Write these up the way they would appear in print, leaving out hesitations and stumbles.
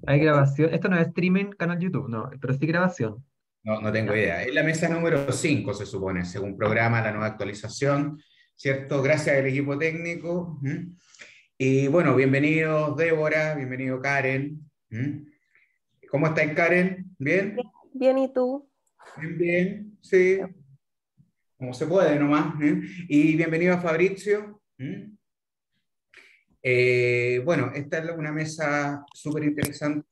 Hay grabación. Esto no es streaming, canal YouTube, no, pero sí grabación. No, no tengo Ya. idea. Es la mesa número 5 se supone, según programa la nueva actualización, ¿cierto? Gracias al equipo técnico. Y bueno, bienvenidos Débora, bienvenido Karen. ¿Cómo estáis, Karen? ¿Bien? Bien, ¿y tú? Bien, bien, sí, como se puede nomás. Y bienvenido a Fabrizio. Bueno, esta es una mesa súper interesante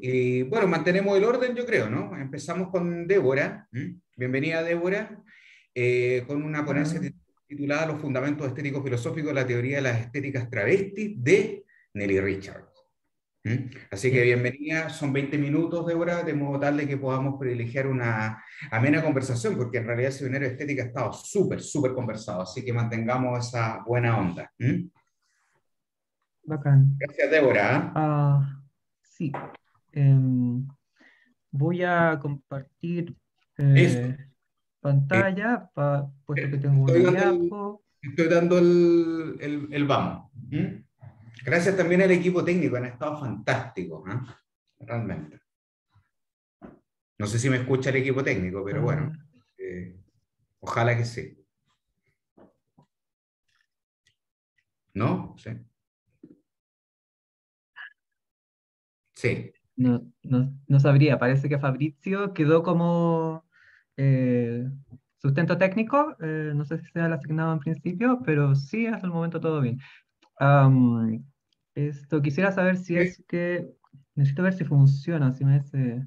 y bueno, mantenemos el orden, yo creo, ¿no? Empezamos con Débora. Bienvenida, Débora, con una ponencia Ah, titulada Los fundamentos estéticos filosóficos de la teoría de las estéticas travestis de Nelly Richards. Así que ya. bienvenida, son 20 minutos, Débora, de modo tal de que podamos privilegiar una amena conversación, porque en realidad ese seminario de estética ha estado súper, súper conversado, así que mantengamos esa buena onda. Bacán. Gracias, Débora. Ah, sí. Em, Voy a compartir Eso. Eh, pantalla, puesto que tengo estoy una dando diapo. el vamos. Gracias también al equipo técnico, han estado fantásticos, realmente. No sé si me escucha el equipo técnico, pero bueno, Ah, eh, ojalá que sí. ¿No? Sí. Sí. no sabría, parece que Fabrizio quedó como eh, sustento técnico. No sé si sea el asignado en principio, pero sí, hasta el momento todo bien. Am, Esto quisiera saber si Sí. es que necesito ver si funciona, si me hace,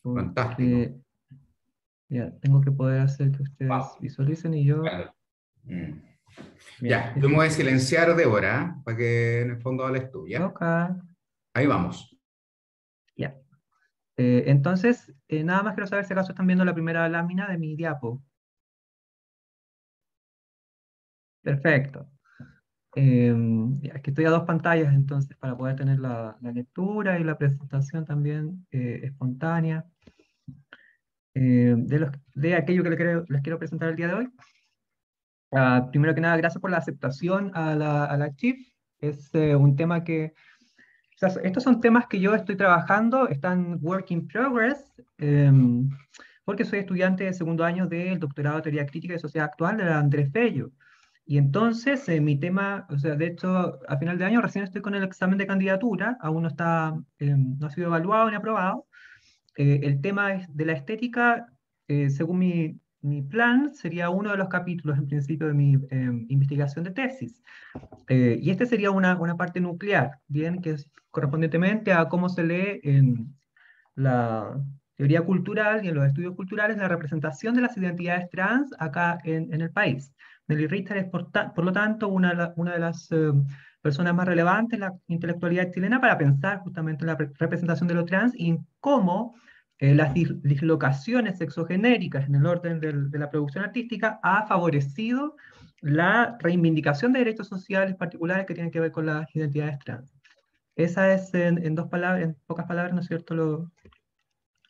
Fantástico. porque ya tengo que poder hacer que ustedes Vamos. visualicen y yo, Vale. Mm. bien, Ya, yo me voy a silenciar, Débora, para que en el fondo hables tú, ¿ya? ok, Ahí vamos. ya. Entonces, nada más quiero saber si acaso están viendo la primera lámina de mi diapo. Perfecto. Ya, es que estoy a dos pantallas, entonces, para poder tener la lectura y la presentación también espontánea de aquello que les quiero presentar el día de hoy. Primero que nada, gracias por la aceptación a la Chief. Es un tema que, o sea, estos son temas que yo estoy trabajando, están work in progress, porque soy estudiante de segundo año del doctorado de Teoría Crítica y Sociedad Actual de la Andrés Bello. Y entonces mi tema, o sea, de hecho, a final de año recién estoy con el examen de candidatura, aún no está, no ha sido evaluado ni aprobado. El tema de la estética, según mi plan, sería uno de los capítulos en principio de mi investigación de tesis. Y este sería una parte nuclear, bien, que es correspondientemente a cómo se lee en la teoría cultural y en los estudios culturales la representación de las identidades trans acá en el país. Nelly Richter es, por lo tanto, una de las personas más relevantes en la intelectualidad chilena para pensar justamente en la representación de lo trans y en cómo las dislocaciones sexogenéricas en el orden de la producción artística ha favorecido la reivindicación de derechos sociales particulares que tienen que ver con las identidades trans. Esa es, en dos palabras, en pocas palabras, ¿no es cierto?,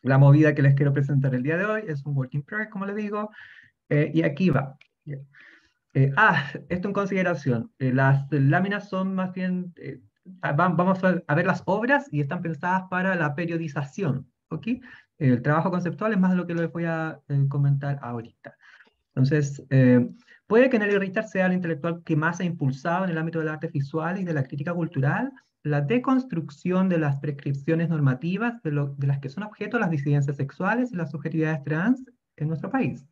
la movida que les quiero presentar el día de hoy. Es un work in progress, como les digo, y aquí va. Esto en consideración. Las láminas son más bien, vamos a ver las obras y están pensadas para la periodización, ¿ok? El trabajo conceptual es más de lo que les voy a comentar ahorita. Entonces, puede que Nelly Richter sea el intelectual que más ha impulsado en el ámbito del arte visual y de la crítica cultural la deconstrucción de las prescripciones normativas de las que son objeto las disidencias sexuales y las subjetividades trans en nuestro país.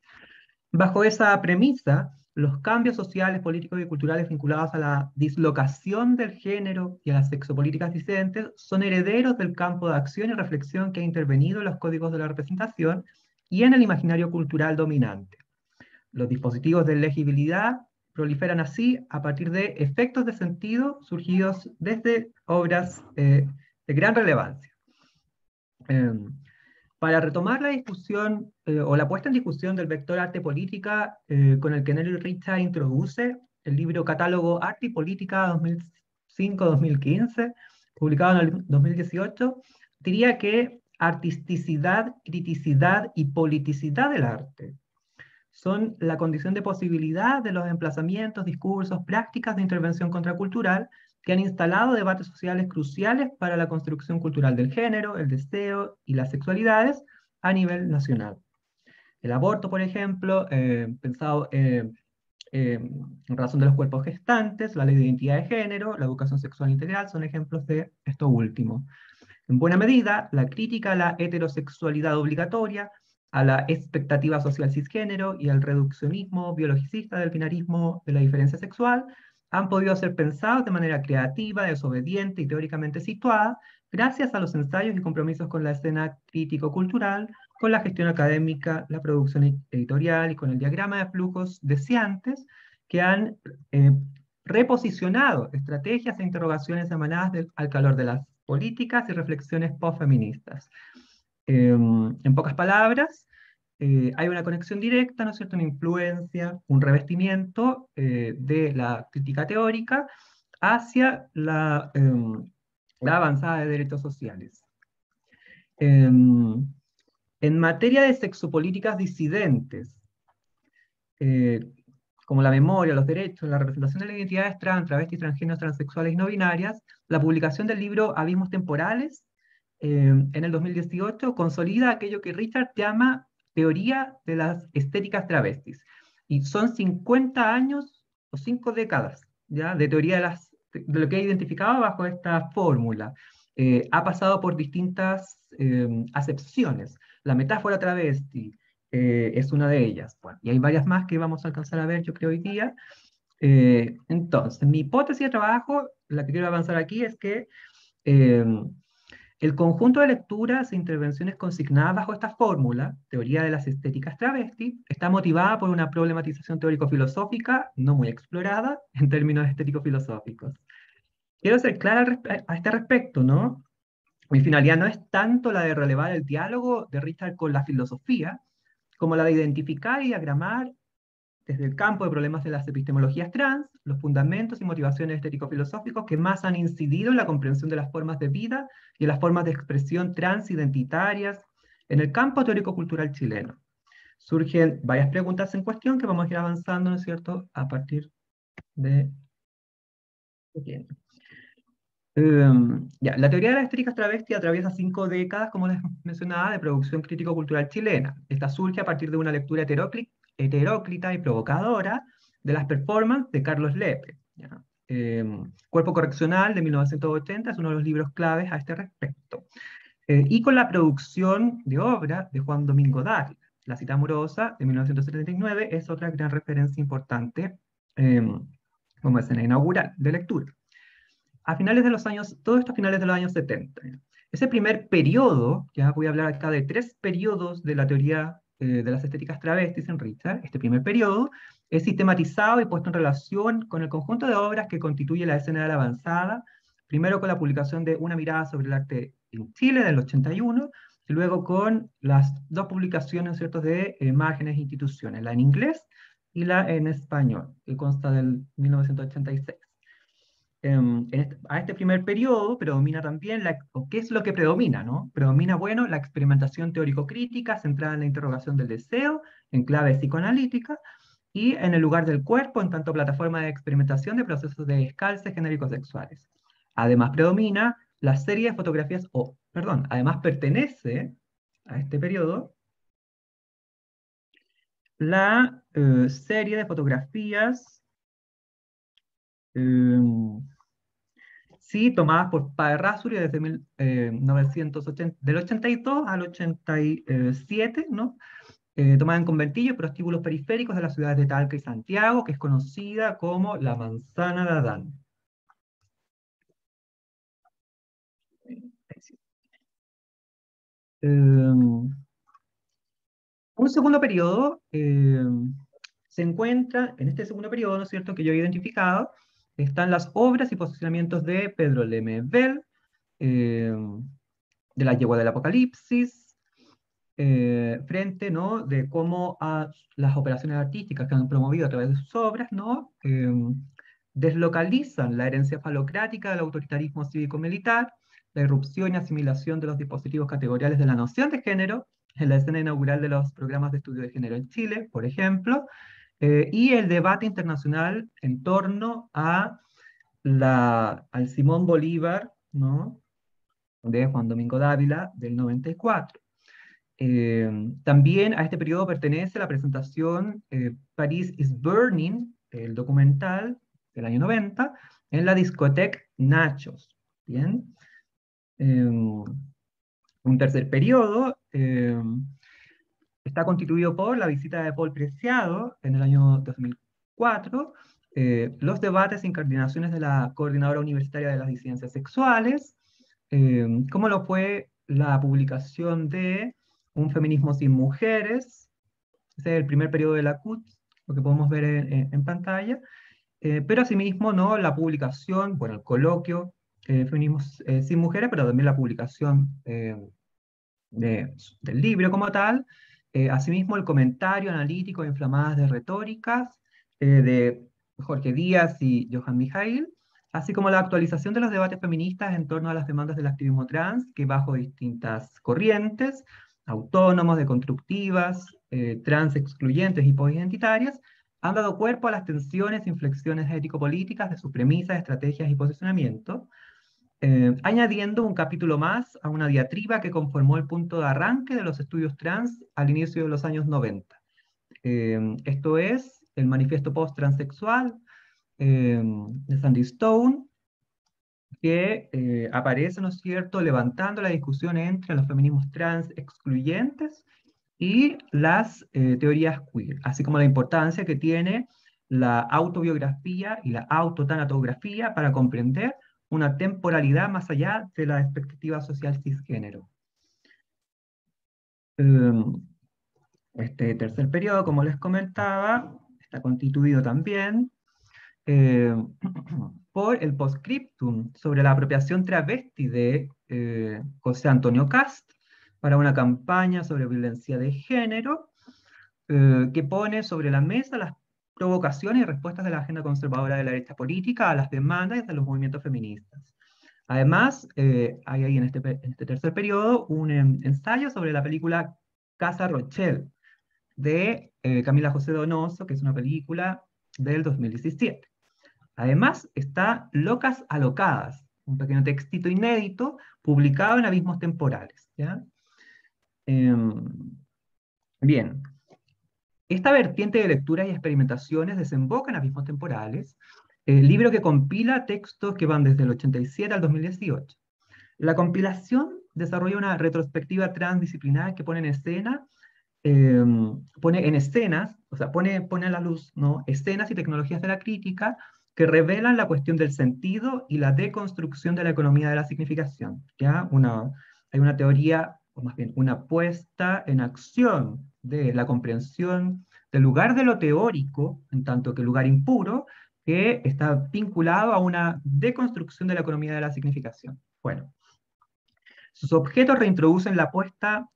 Bajo esa premisa, los cambios sociales, políticos y culturales vinculados a la dislocación del género y a las sexopolíticas disidentes son herederos del campo de acción y reflexión que ha intervenido en los códigos de la representación y en el imaginario cultural dominante. Los dispositivos de legibilidad proliferan así a partir de efectos de sentido surgidos desde obras de gran relevancia. Eh, para retomar la discusión o la puesta en discusión del vector arte-política con el que Nelly Richter introduce el libro Catálogo Arte y Política 2005-2015, publicado en el 2018, diría que artisticidad, criticidad y politicidad del arte son la condición de posibilidad de los emplazamientos, discursos, prácticas de intervención contracultural que han instalado debates sociales cruciales para la construcción cultural del género, el deseo y las sexualidades a nivel nacional. El aborto, por ejemplo, pensado en razón de los cuerpos gestantes, la ley de identidad de género, la educación sexual integral, son ejemplos de esto último. En buena medida, la crítica a la heterosexualidad obligatoria, a la expectativa social cisgénero y al reduccionismo biologicista del binarismo de la diferencia sexual han podido ser pensados de manera creativa, desobediente y teóricamente situada, gracias a los ensayos y compromisos con la escena crítico-cultural, con la gestión académica, la producción editorial y con el diagrama de flujos deseantes que han reposicionado estrategias e interrogaciones emanadas al calor de las políticas y reflexiones postfeministas. En pocas palabras, hay una conexión directa, ¿no es cierto?, una influencia, un revestimiento de la crítica teórica hacia la avanzada de derechos sociales. En materia de sexopolíticas disidentes, como la memoria, los derechos, la representación de las identidades trans, travestis, transgéneros, transexuales y no binarias, la publicación del libro Abismos Temporales en el 2018 consolida aquello que Richard llama teoría de las estéticas travestis. Y son 50 años o 5 décadas ¿ya? De teoría de lo que he identificado bajo esta fórmula. Ha pasado por distintas acepciones. La metáfora travesti, es una de ellas. Bueno, y hay varias más que vamos a alcanzar a ver, yo creo, hoy día. Entonces, mi hipótesis de trabajo, la que quiero avanzar aquí, es que el conjunto de lecturas e intervenciones consignadas bajo esta fórmula, teoría de las estéticas travesti, está motivada por una problematización teórico-filosófica no muy explorada en términos estético-filosóficos. Quiero ser clara a este respecto, ¿no? Mi finalidad no es tanto la de relevar el diálogo de Richard con la filosofía, como la de identificar y diagramar desde el campo de problemas de las epistemologías trans, los fundamentos y motivaciones estético-filosóficos que más han incidido en la comprensión de las formas de vida y en las formas de expresión transidentitarias en el campo teórico-cultural chileno. Surgen varias preguntas en cuestión que vamos a ir avanzando, ¿no es cierto?, a partir de... La teoría de las estéticas travesti atraviesa 5 décadas, como les mencionaba, de producción crítico-cultural chilena. Esta surge a partir de una lectura heteróclita y provocadora de las performances de Carlos Lepe. Cuerpo Correccional, de 1980, es uno de los libros claves a este respecto. Y con la producción de obra de Juan Domingo Dávila. La cita amorosa, de 1979, es otra gran referencia importante como escena inaugural de lectura. A finales de los años, todo esto a finales de los años 70. Ese primer periodo, ya voy a hablar acá de 3 periodos de la teoría de las estéticas travestis en Richard, este primer periodo es sistematizado y puesto en relación con el conjunto de obras que constituye la escena de la avanzada, primero con la publicación de Una mirada sobre el arte en Chile del 81, y luego con las 2 publicaciones, ¿cierto?, de Márgenes e Instituciones, la en inglés y la en español, que consta del 1986. A este primer periodo predomina también, ¿qué es lo que predomina? ¿No? Predomina, bueno, la experimentación teórico-crítica centrada en la interrogación del deseo, en clave psicoanalítica, y en el lugar del cuerpo en tanto plataforma de experimentación de procesos de descalce genéricos sexuales. Además predomina la serie de fotografías, además pertenece a este periodo la serie de fotografías sí, tomadas por Paerrasuri desde 1980, del 82 al 87, ¿no? Tomadas en conventillos y prostíbulos periféricos de las ciudades de Talca y Santiago, que es conocida como la Manzana de Adán. Un segundo periodo se encuentra, en este segundo periodo, ¿no es cierto?, que yo he identificado, están las obras y posicionamientos de Pedro Lemebel, de la yegua del Apocalipsis, frente, ¿no?, de cómo las operaciones artísticas que han promovido a través de sus obras, ¿no?, deslocalizan la herencia falocrática del autoritarismo cívico-militar, la irrupción y asimilación de los dispositivos categoriales de la noción de género en la escena inaugural de los programas de estudio de género en Chile, por ejemplo, y el debate internacional en torno a al Simón Bolívar, ¿no? De Juan Domingo Dávila, del 94. También a este periodo pertenece la presentación Paris is Burning, el documental del año 90, en la discoteca Nachos. ¿Bien? Un tercer periodo está constituido por la visita de Paul Preciado en el año 2004, los debates e incardinaciones de la Coordinadora Universitaria de las Disidencias Sexuales, como lo fue la publicación de Un feminismo sin mujeres, ese es el primer periodo de la CUT, lo que podemos ver en pantalla, pero asimismo, ¿no? La publicación, bueno, el coloquio, Feminismos sin mujeres, pero también la publicación del libro como tal, asimismo el comentario analítico de Inflamadas de Retóricas de Jorge Díaz y Johan Mijail, así como la actualización de los debates feministas en torno a las demandas del activismo trans, que bajo distintas corrientes, autónomos, deconstructivas, trans excluyentes y posidentitarias, han dado cuerpo a las tensiones e inflexiones ético-políticas de sus premisas, estrategias y posicionamiento, añadiendo un capítulo más a una diatriba que conformó el punto de arranque de los estudios trans al inicio de los años 90. Esto es el manifiesto post-transexual de Sandy Stone, que aparece, ¿no es cierto?, levantando la discusión entre los feminismos trans excluyentes y las teorías queer, así como la importancia que tiene la autobiografía y la autotanatografía para comprender una temporalidad más allá de la perspectiva social cisgénero. Este tercer periodo, como les comentaba, está constituido también eh, por el postscriptum sobre la apropiación travesti de José Antonio Cast para una campaña sobre violencia de género que pone sobre la mesa las provocaciones y respuestas de la agenda conservadora de la derecha política a las demandas de los movimientos feministas. Además, hay ahí en este tercer periodo un ensayo sobre la película Casa Rochelle de Camila José Donoso, que es una película del 2017. Además está Locas Alocadas, un pequeño textito inédito publicado en Abismos Temporales. ¿Ya? Bien, esta vertiente de lecturas y experimentaciones desemboca en Abismos Temporales, el libro que compila textos que van desde el 87 al 2018. La compilación desarrolla una retrospectiva transdisciplinar que pone en escena, pone en escenas, o sea, pone a la luz, ¿no?, escenas y tecnologías de la crítica que revelan la cuestión del sentido y la deconstrucción de la economía de la significación. ¿Ya? Hay una teoría, o más bien una puesta en acción de la comprensión del lugar de lo teórico, en tanto que lugar impuro, que está vinculado a una deconstrucción de la economía de la significación. Bueno, sus objetos reintroducen la apuesta,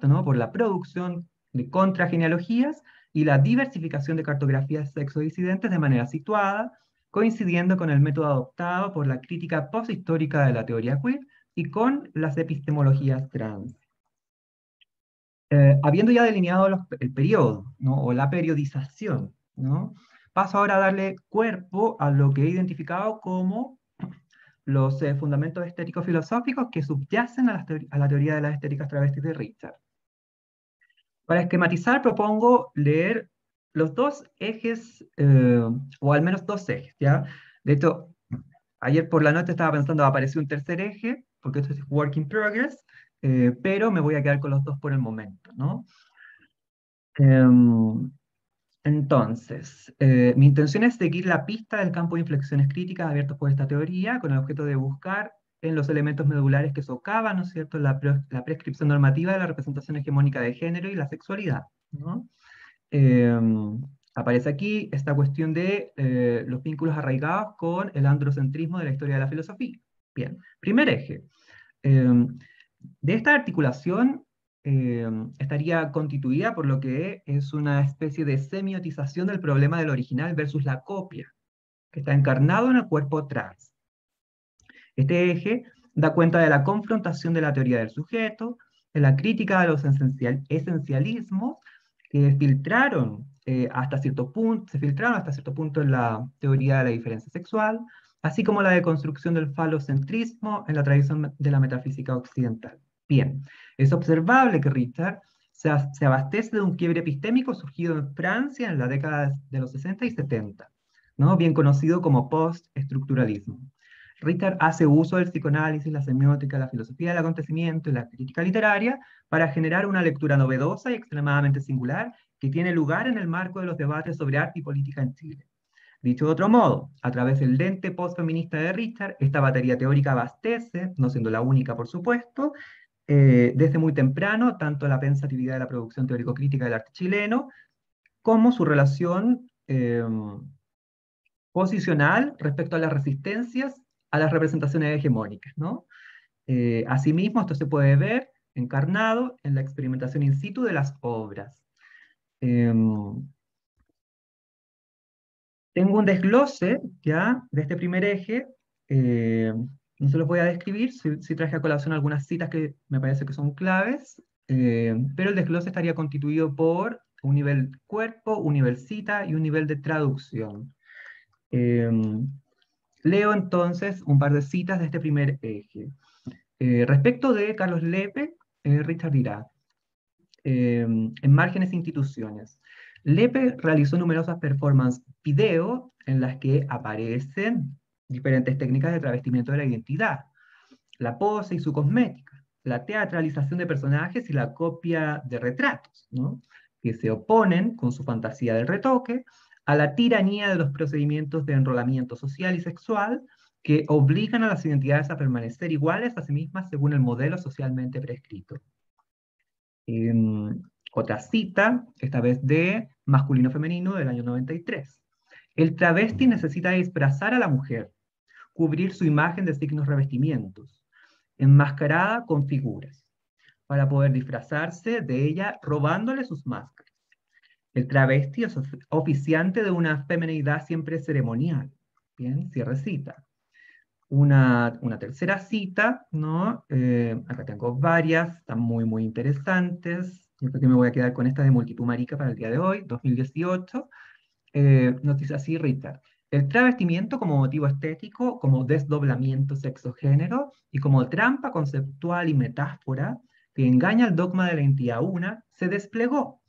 ¿no?, por la producción de contragenealogías y la diversificación de cartografías sexodisidentes de manera situada, coincidiendo con el método adoptado por la crítica posthistórica de la teoría queer y con las epistemologías trans. Habiendo ya delineado el periodo, ¿no?, o la periodización, ¿no?, paso ahora a darle cuerpo a lo que he identificado como los fundamentos estéticos filosóficos que subyacen a la teoría de las estéticas travestis de Richard. Para esquematizar propongo leer los dos ejes, o al menos dos ejes, ¿ya? De hecho, ayer por la noche estaba pensando, apareció un tercer eje, porque esto es work in progress, pero me voy a quedar con los dos por el momento, ¿no? Entonces, mi intención es seguir la pista del campo de inflexiones críticas abiertos por esta teoría, con el objeto de buscar en los elementos medulares que socavan, ¿no es cierto?, la prescripción normativa de la representación hegemónica de género y la sexualidad, ¿no? Aparece aquí esta cuestión de los vínculos arraigados con el androcentrismo de la historia de la filosofía. Bien, primer eje. De esta articulación estaría constituida por lo que es una especie de semiotización del problema del original versus la copia, que está encarnado en el cuerpo trans. Este eje da cuenta de la confrontación de la teoría del sujeto, en la crítica a los esencialismos que filtraron hasta cierto punto, se filtraron hasta cierto punto en la teoría de la diferencia sexual, así como la deconstrucción del falocentrismo en la tradición de la metafísica occidental. Bien, es observable que Richard se abastece de un quiebre epistémico surgido en Francia en la década de los 60 y 70, ¿no? Bien conocido como post-estructuralismo. Richard hace uso del psicoanálisis, la semiótica, la filosofía del acontecimiento y la crítica literaria para generar una lectura novedosa y extremadamente singular que tiene lugar en el marco de los debates sobre arte y política en Chile. Dicho de otro modo, a través del lente postfeminista de Richard, esta batería teórica abastece, no siendo la única por supuesto, desde muy temprano, tanto la pensatividad de la producción teórico-crítica del arte chileno, como su relación posicional respecto a las resistencias a las representaciones hegemónicas, ¿no? Asimismo, esto se puede ver encarnado en la experimentación in situ de las obras. Tengo un desglose ya de este primer eje, eh, no se los voy a describir, sí traje a colación algunas citas que me parece que son claves, pero el desglose estaría constituido por un nivel cuerpo, un nivel cita y un nivel de traducción. Leo entonces un par de citas de este primer eje. Respecto de Carlos Lepe, Richard dirá, en márgenes instituciones. Lepe realizó numerosas performances video en las que aparecen diferentes técnicas de travestimiento de la identidad, la pose y su cosmética, la teatralización de personajes y la copia de retratos, ¿no? Que se oponen con su fantasía del retoque a la tiranía de los procedimientos de enrolamiento social y sexual que obligan a las identidades a permanecer iguales a sí mismas según el modelo socialmente prescrito. Otra cita, esta vez de Masculino-Femenino del año 93. El travesti necesita disfrazar a la mujer, cubrir su imagen de signos revestimientos, enmascarada con figuras, para poder disfrazarse de ella robándole sus máscaras. El travesti es oficiante de una feminidad siempre ceremonial. Bien, cierre cita. Una tercera cita, ¿no? Acá tengo varias, están muy, muy interesantes. Yo creo que me voy a quedar con esta de Multitud Marica para el día de hoy, 2018. Nos dice así Richard. El travestimiento como motivo estético, como desdoblamiento sexo-género y como trampa conceptual y metáfora que engaña al dogma de la identidad una, se desplegó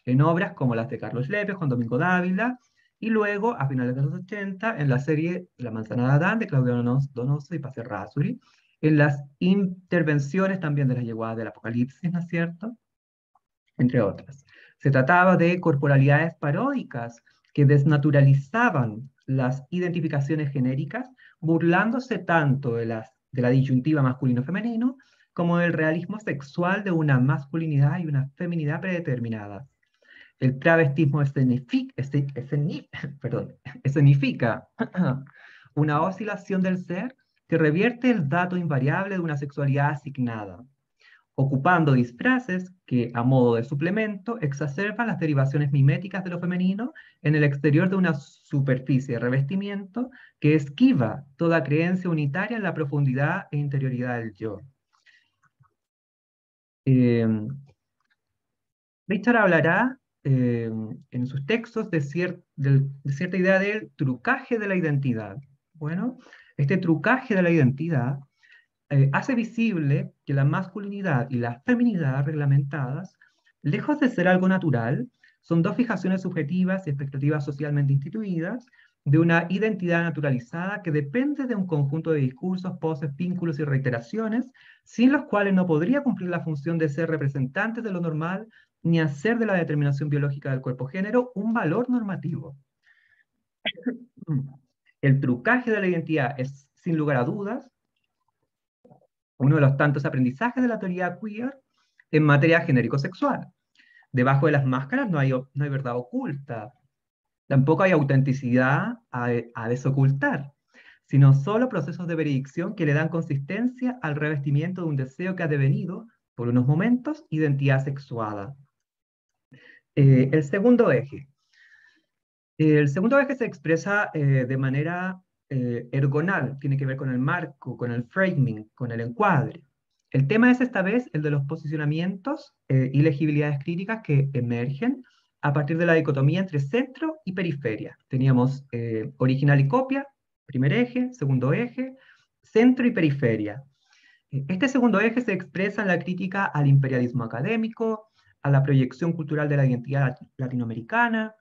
en obras como las de Carlos Lepe, Juan Domingo Dávila, y luego, a finales de los 80, en la serie La manzana de Adán, de Claudio Donoso y Paz Errázuriz, en las intervenciones también de las yeguadas del Apocalipsis, ¿no es cierto? Entre otras. Se trataba de corporalidades paródicas que desnaturalizaban las identificaciones genéricas, burlándose tanto de la disyuntiva masculino-femenino como del realismo sexual de una masculinidad y una feminidad predeterminadas. El travestismo escenifica una oscilación del ser que revierte el dato invariable de una sexualidad asignada, ocupando disfraces que, a modo de suplemento, exacerban las derivaciones miméticas de lo femenino en el exterior de una superficie de revestimiento que esquiva toda creencia unitaria en la profundidad e interioridad del yo. Eh, Richard hablará en sus textos de cierta idea del trucaje de la identidad. Bueno, este trucaje de la identidad hace visible que la masculinidad y la feminidad reglamentadas, lejos de ser algo natural, son dos fijaciones subjetivas y expectativas socialmente instituidas de una identidad naturalizada que depende de un conjunto de discursos, poses, vínculos y reiteraciones, sin los cuales no podría cumplir la función de ser representantes de lo normal ni hacer de la determinación biológica del cuerpo-género un valor normativo. El trucaje de la identidad es, sin lugar a dudas, uno de los tantos aprendizajes de la teoría queer en materia genérico-sexual. Debajo de las máscaras no hay verdad oculta, tampoco hay autenticidad a desocultar, sino solo procesos de veredicción que le dan consistencia al revestimiento de un deseo que ha devenido, por unos momentos, identidad sexuada. El segundo eje. El segundo eje se expresa de manera ergonal, tiene que ver con el marco, con el framing, con el encuadre. El tema es esta vez el de los posicionamientos y legibilidades críticas que emergen a partir de la dicotomía entre centro y periferia. Teníamos original y copia, primer eje, segundo eje, centro y periferia. Este segundo eje se expresa en la crítica al imperialismo académico, a la proyección cultural de la identidad latinoamericana,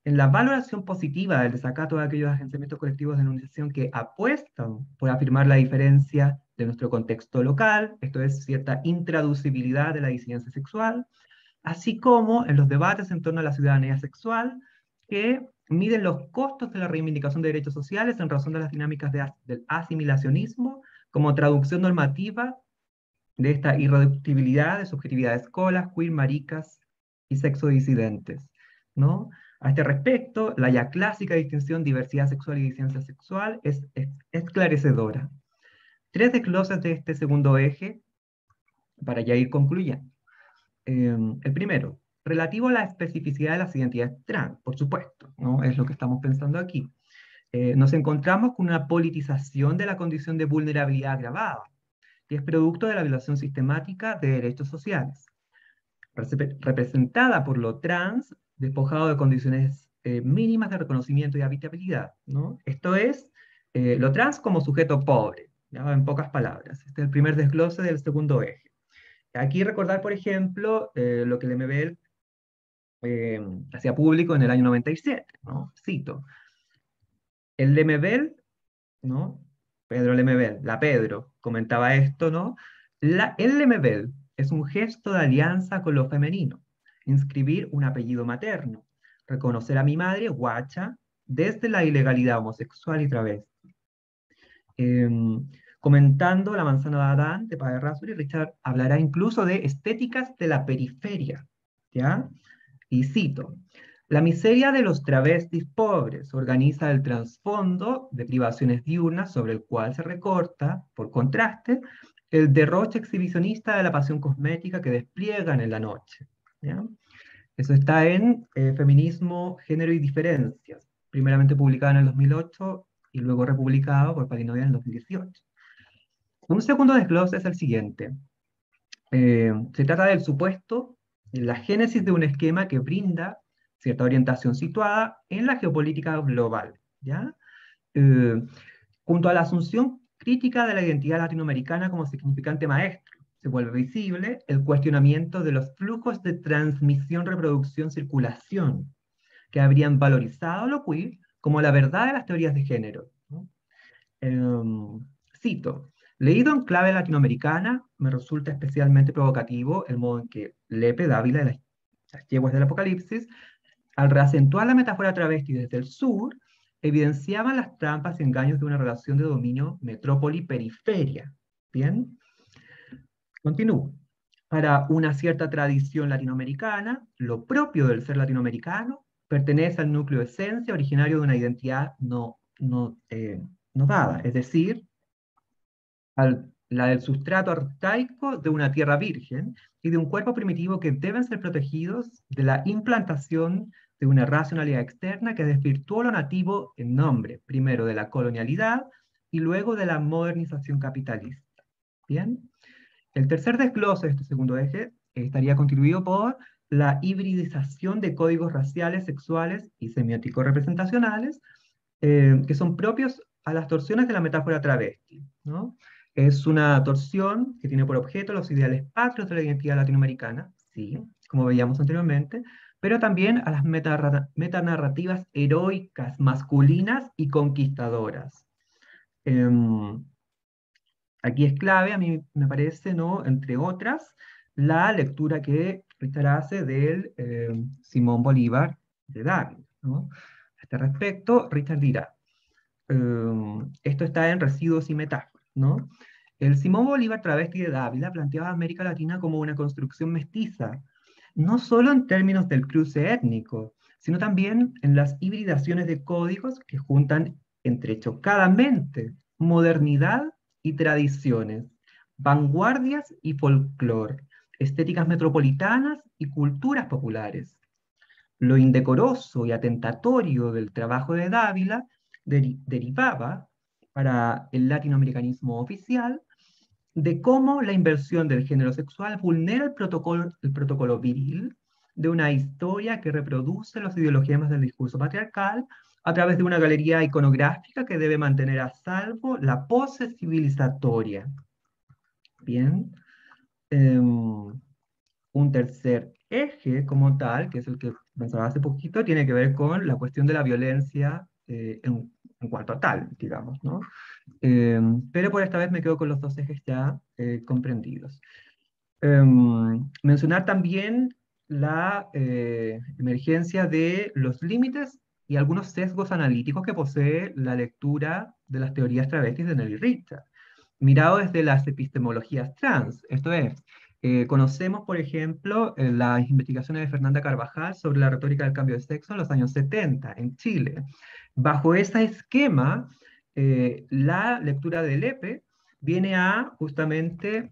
en la valoración positiva del desacato de aquellos agenciamientos colectivos de enunciación que apuestan por afirmar la diferencia de nuestro contexto local, esto es, cierta intraducibilidad de la disidencia sexual, así como en los debates en torno a la ciudadanía sexual, que miden los costos de la reivindicación de derechos sociales en razón de las dinámicas del asimilacionismo como traducción normativa de esta irreductibilidad de subjetividades colas, queer, maricas y sexodisidentes, ¿no? A este respecto, la ya clásica distinción diversidad sexual y disidencia sexual es esclarecedora. Tres desgloses de este segundo eje para ya ir concluyendo. El primero, relativo a la especificidad de las identidades trans, por supuesto, ¿no? Es lo que estamos pensando aquí. Nos encontramos con una politización de la condición de vulnerabilidad agravada, que es producto de la violación sistemática de derechos sociales, representada por lo trans, despojado de condiciones mínimas de reconocimiento y habitabilidad, ¿no? Esto es, lo trans como sujeto pobre, ¿ya? En pocas palabras. Este es el primer desglose del segundo eje. Aquí recordar, por ejemplo, lo que el MBL hacía público en el año 97, ¿no? Cito, el Lemebel, ¿no? Pedro Lemebel, la Pedro, comentaba esto, ¿no? El Lemebel es un gesto de alianza con lo femenino, inscribir un apellido materno, reconocer a mi madre, guacha, desde la ilegalidad homosexual y travesti. Comentando La manzana de Adán, de Padre Rasuri, Richard hablará incluso de estéticas de la periferia, ¿ya? Y cito, la miseria de los travestis pobres organiza el trasfondo de privaciones diurnas sobre el cual se recorta, por contraste, el derroche exhibicionista de la pasión cosmética que despliegan en la noche. ¿Ya? Eso está en Feminismo, Género y Diferencias, primeramente publicado en el 2008 y luego republicado por Parinoia en el 2018. Un segundo desglose es el siguiente. Se trata del supuesto, la génesis de un esquema que brinda cierta orientación situada en la geopolítica global, ¿ya? Eh, Junto a la asunción crítica de la identidad latinoamericana como significante maestro, se vuelve visible el cuestionamiento de los flujos de transmisión, reproducción, circulación, que habrían valorizado lo queer como la verdad de las teorías de género, ¿no? Cito, leído en clave latinoamericana, me resulta especialmente provocativo el modo en que Lepe Dávila de las yeguas del Apocalipsis, al reacentuar la metáfora travesti desde el sur, evidenciaban las trampas y engaños de una relación de dominio metrópoli-periferia. ¿Bien? Continúo. Para una cierta tradición latinoamericana, lo propio del ser latinoamericano pertenece al núcleo esencia originario de una identidad no dada, es decir, la del sustrato arcaico de una tierra virgen y de un cuerpo primitivo que deben ser protegidos de la implantación de una racionalidad externa que desvirtuó lo nativo en nombre, primero de la colonialidad y luego de la modernización capitalista. ¿Bien? El tercer desglose de este segundo eje estaría contribuido por la hibridización de códigos raciales, sexuales y semióticos representacionales que son propios a las torsiones de la metáfora travesti, ¿no? Es una torsión que tiene por objeto los ideales patrios de la identidad latinoamericana, sí, como veíamos anteriormente, pero también a las metanarrativas heroicas, masculinas y conquistadoras. Em, Aquí es clave, a mí me parece, ¿no? Entre otras, la lectura que Richard hace del Simón Bolívar de Darwin, ¿no? A este respecto, Richard dirá, esto está en Residuos y Metáforas, ¿no? El Simón Bolívar travesti de Dávila planteaba a América Latina como una construcción mestiza, no solo en términos del cruce étnico, sino también en las hibridaciones de códigos que juntan entrechocadamente modernidad y tradiciones, vanguardias y folclore, estéticas metropolitanas y culturas populares. Lo indecoroso y atentatorio del trabajo de Dávila derivaba para el latinoamericanismo oficial de cómo la inversión del género sexual vulnera el protocolo viril de una historia que reproduce los ideologemas del discurso patriarcal a través de una galería iconográfica que debe mantener a salvo la pose civilizatoria. Bien. Un tercer eje como tal, que es el que pensaba hace poquito, tiene que ver con la cuestión de la violencia en cuanto a tal, digamos, ¿no? Pero por esta vez me quedo con los dos ejes ya comprendidos. Mencionar también la emergencia de los límites y algunos sesgos analíticos que posee la lectura de las teorías travestis de Nelly Richter, mirado desde las epistemologías trans. Esto es, conocemos, por ejemplo, las investigaciones de Fernanda Carvajal sobre la retórica del cambio de sexo en los años 70 en Chile. Bajo ese esquema, la lectura de Lepe viene a justamente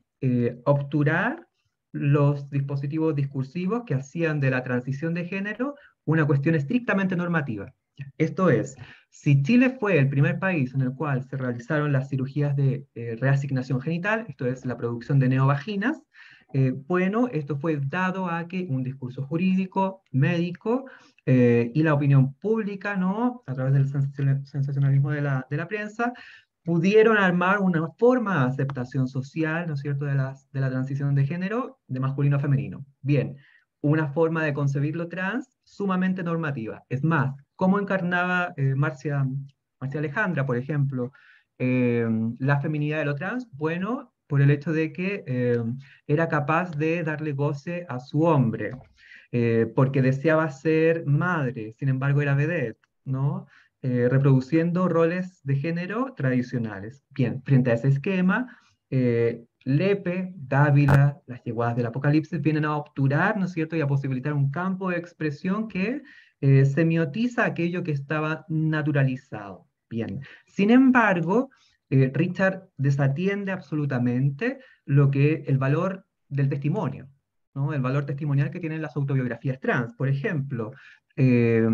obturar los dispositivos discursivos que hacían de la transición de género una cuestión estrictamente normativa. Esto es, si Chile fue el primer país en el cual se realizaron las cirugías de reasignación genital, esto es la producción de neovaginas, bueno, esto fue dado a que un discurso jurídico, médico y la opinión pública, ¿no? A través del sensacionalismo de la prensa, pudieron armar una forma de aceptación social, ¿no es cierto?, de la transición de género de masculino a femenino. Bien, una forma de concebirlo trans sumamente normativa. Es más, ¿cómo encarnaba Marcia Alejandra, por ejemplo, la feminidad de lo trans? Bueno, por el hecho de que era capaz de darle goce a su hombre, porque deseaba ser madre, sin embargo era vedette, ¿no? Reproduciendo roles de género tradicionales. Bien, frente a ese esquema, Lepe, Dávila, las yeguadas del Apocalipsis vienen a obturar, ¿no es cierto?, y a posibilitar un campo de expresión que semiotiza aquello que estaba naturalizado. Bien, sin embargo, Richard desatiende absolutamente lo que el valor del testimonio, ¿no? El valor testimonial que tienen las autobiografías trans. Por ejemplo, eh,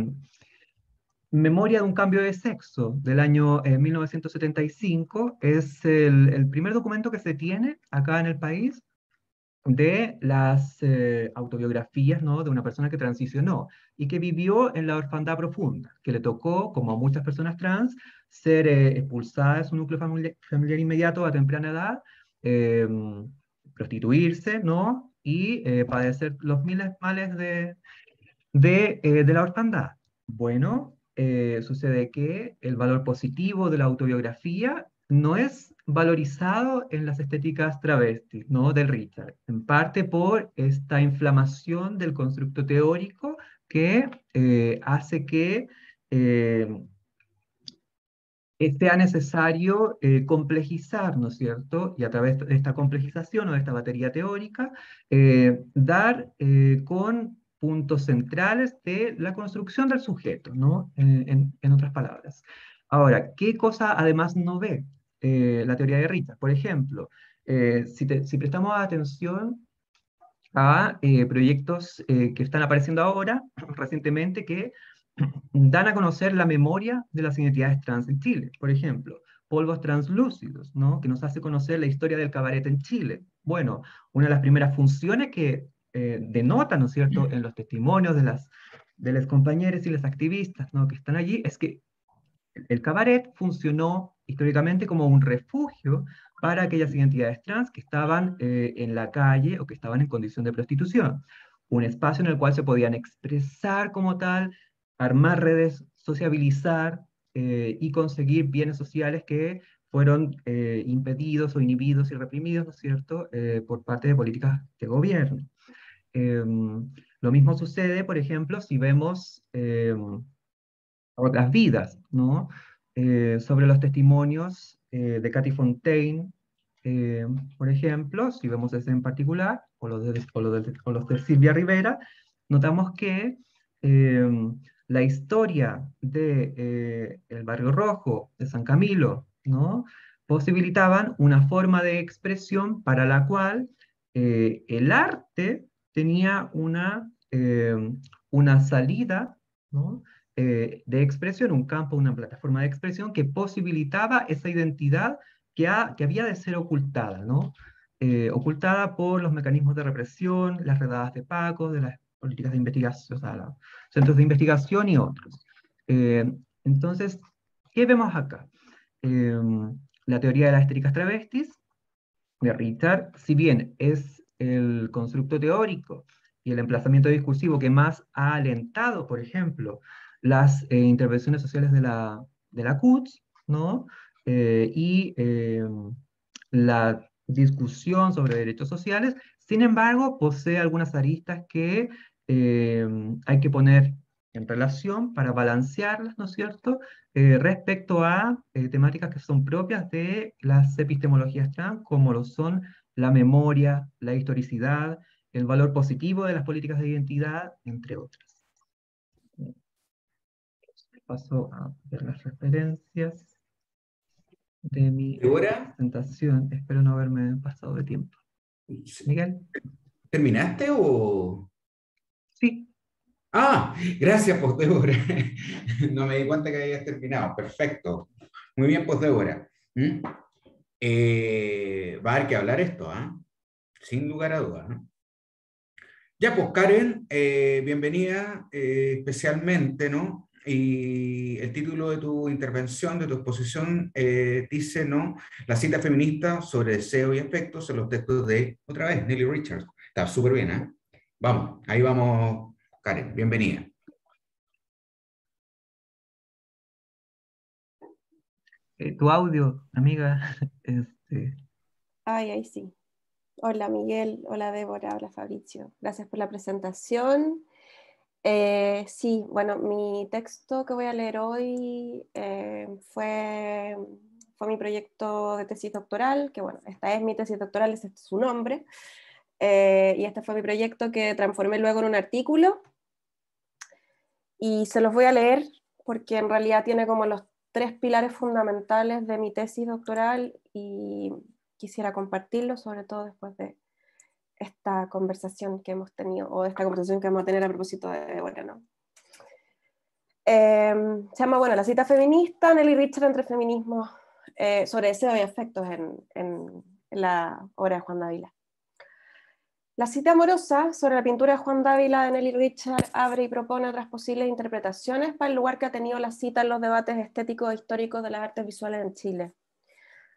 Memoria de un cambio de sexo del año 1975 es el primer documento que se tiene acá en el país de las autobiografías, ¿no?, de una persona que transicionó y que vivió en la orfandad profunda, que le tocó, como a muchas personas trans, ser expulsada de su núcleo familiar inmediato a temprana edad, eh, prostituirse, ¿no?, y padecer los miles males de la orfandad. Bueno, sucede que el valor positivo de la autobiografía no es valorizado en las estéticas travestis, ¿no?, del Richard, en parte por esta inflamación del constructo teórico que hace que sea necesario complejizar, ¿no es cierto? Y a través de esta complejización o de esta batería teórica, dar con puntos centrales de la construcción del sujeto, ¿no? En otras palabras. Ahora, ¿qué cosa además no ve la teoría de Rita? Por ejemplo, si prestamos atención a proyectos que están apareciendo ahora, recientemente, que dan a conocer la memoria de las identidades trans en Chile. Por ejemplo, Polvos Translúcidos, ¿no?, que nos hace conocer la historia del cabaret en Chile. Bueno, una de las primeras funciones que denotan, ¿no es cierto?, en los testimonios de las compañeras y las activistas, ¿no?, que están allí, es que el cabaret funcionó históricamente como un refugio para aquellas identidades trans que estaban en la calle o que estaban en condición de prostitución. Un espacio en el cual se podían expresar como tal, armar redes, sociabilizar y conseguir bienes sociales que fueron impedidos o inhibidos y reprimidos, ¿no es cierto?, por parte de políticas de gobierno. Lo mismo sucede, por ejemplo, si vemos otras vidas, ¿no? Sobre los testimonios de Cathy Fontaine, por ejemplo, si vemos ese en particular, o los de Silvia Rivera, notamos que la historia de el Barrio Rojo, de San Camilo, ¿no?, posibilitaban una forma de expresión para la cual el arte tenía una salida, ¿no?, de expresión, un campo, una plataforma de expresión que posibilitaba esa identidad que había de ser ocultada, ¿no? Ocultada por los mecanismos de represión, las redadas de Paco, de las políticas de investigación, o sea, los centros de investigación y otros. Entonces, ¿qué vemos acá? La teoría de las histéricas travestis de Richard, si bien es el constructo teórico y el emplazamiento discursivo que más ha alentado, por ejemplo, las intervenciones sociales de la CUT, ¿no? Y la discusión sobre derechos sociales, sin embargo, posee algunas aristas que hay que poner en relación para balancearlas, ¿no es cierto?, respecto a temáticas que son propias de las epistemologías trans, como lo son la memoria, la historicidad, el valor positivo de las políticas de identidad, entre otras. Paso a ver las referencias de mi ¿Débora? presentación. Espero no haberme pasado de tiempo. Miguel, ¿Terminaste o...? sí. Ah, gracias, pues Débora. No me di cuenta que habías terminado. Perfecto. Muy bien, pues Débora. ¿Mm? Va a haber que hablar esto, ¿ah? Sin lugar a dudas, ¿no? Ya, pues Karen, bienvenida especialmente, ¿no? Y el título de tu intervención, de tu exposición, dice, ¿no? La cita feminista sobre deseo y afectos en los textos de, otra vez, Nelly Richards. Está súper bien, ¿eh? Vamos, ahí vamos, Karen, bienvenida. Tu audio, amiga, este, Ay, ahí sí. Hola Miguel, hola Débora, hola Fabricio. Gracias por la presentación. Sí, bueno, mi texto que voy a leer hoy fue mi proyecto de tesis doctoral, que bueno, esta es mi tesis doctoral, ese es su nombre, y este fue mi proyecto que transformé luego en un artículo, y se los voy a leer porque en realidad tiene como los 3 pilares fundamentales de mi tesis doctoral y quisiera compartirlo, sobre todo después de esta conversación que hemos tenido, o esta conversación que vamos a tener a propósito de Débora, ¿no? Se llama, bueno, La cita feminista, Nelly Richard entre feminismo, sobre deseo y afectos en la obra de Juan Dávila. La cita amorosa sobre la pintura de Juan Dávila de Nelly Richard abre y propone otras posibles interpretaciones para el lugar que ha tenido la cita en los debates estéticos e históricos de las artes visuales en Chile.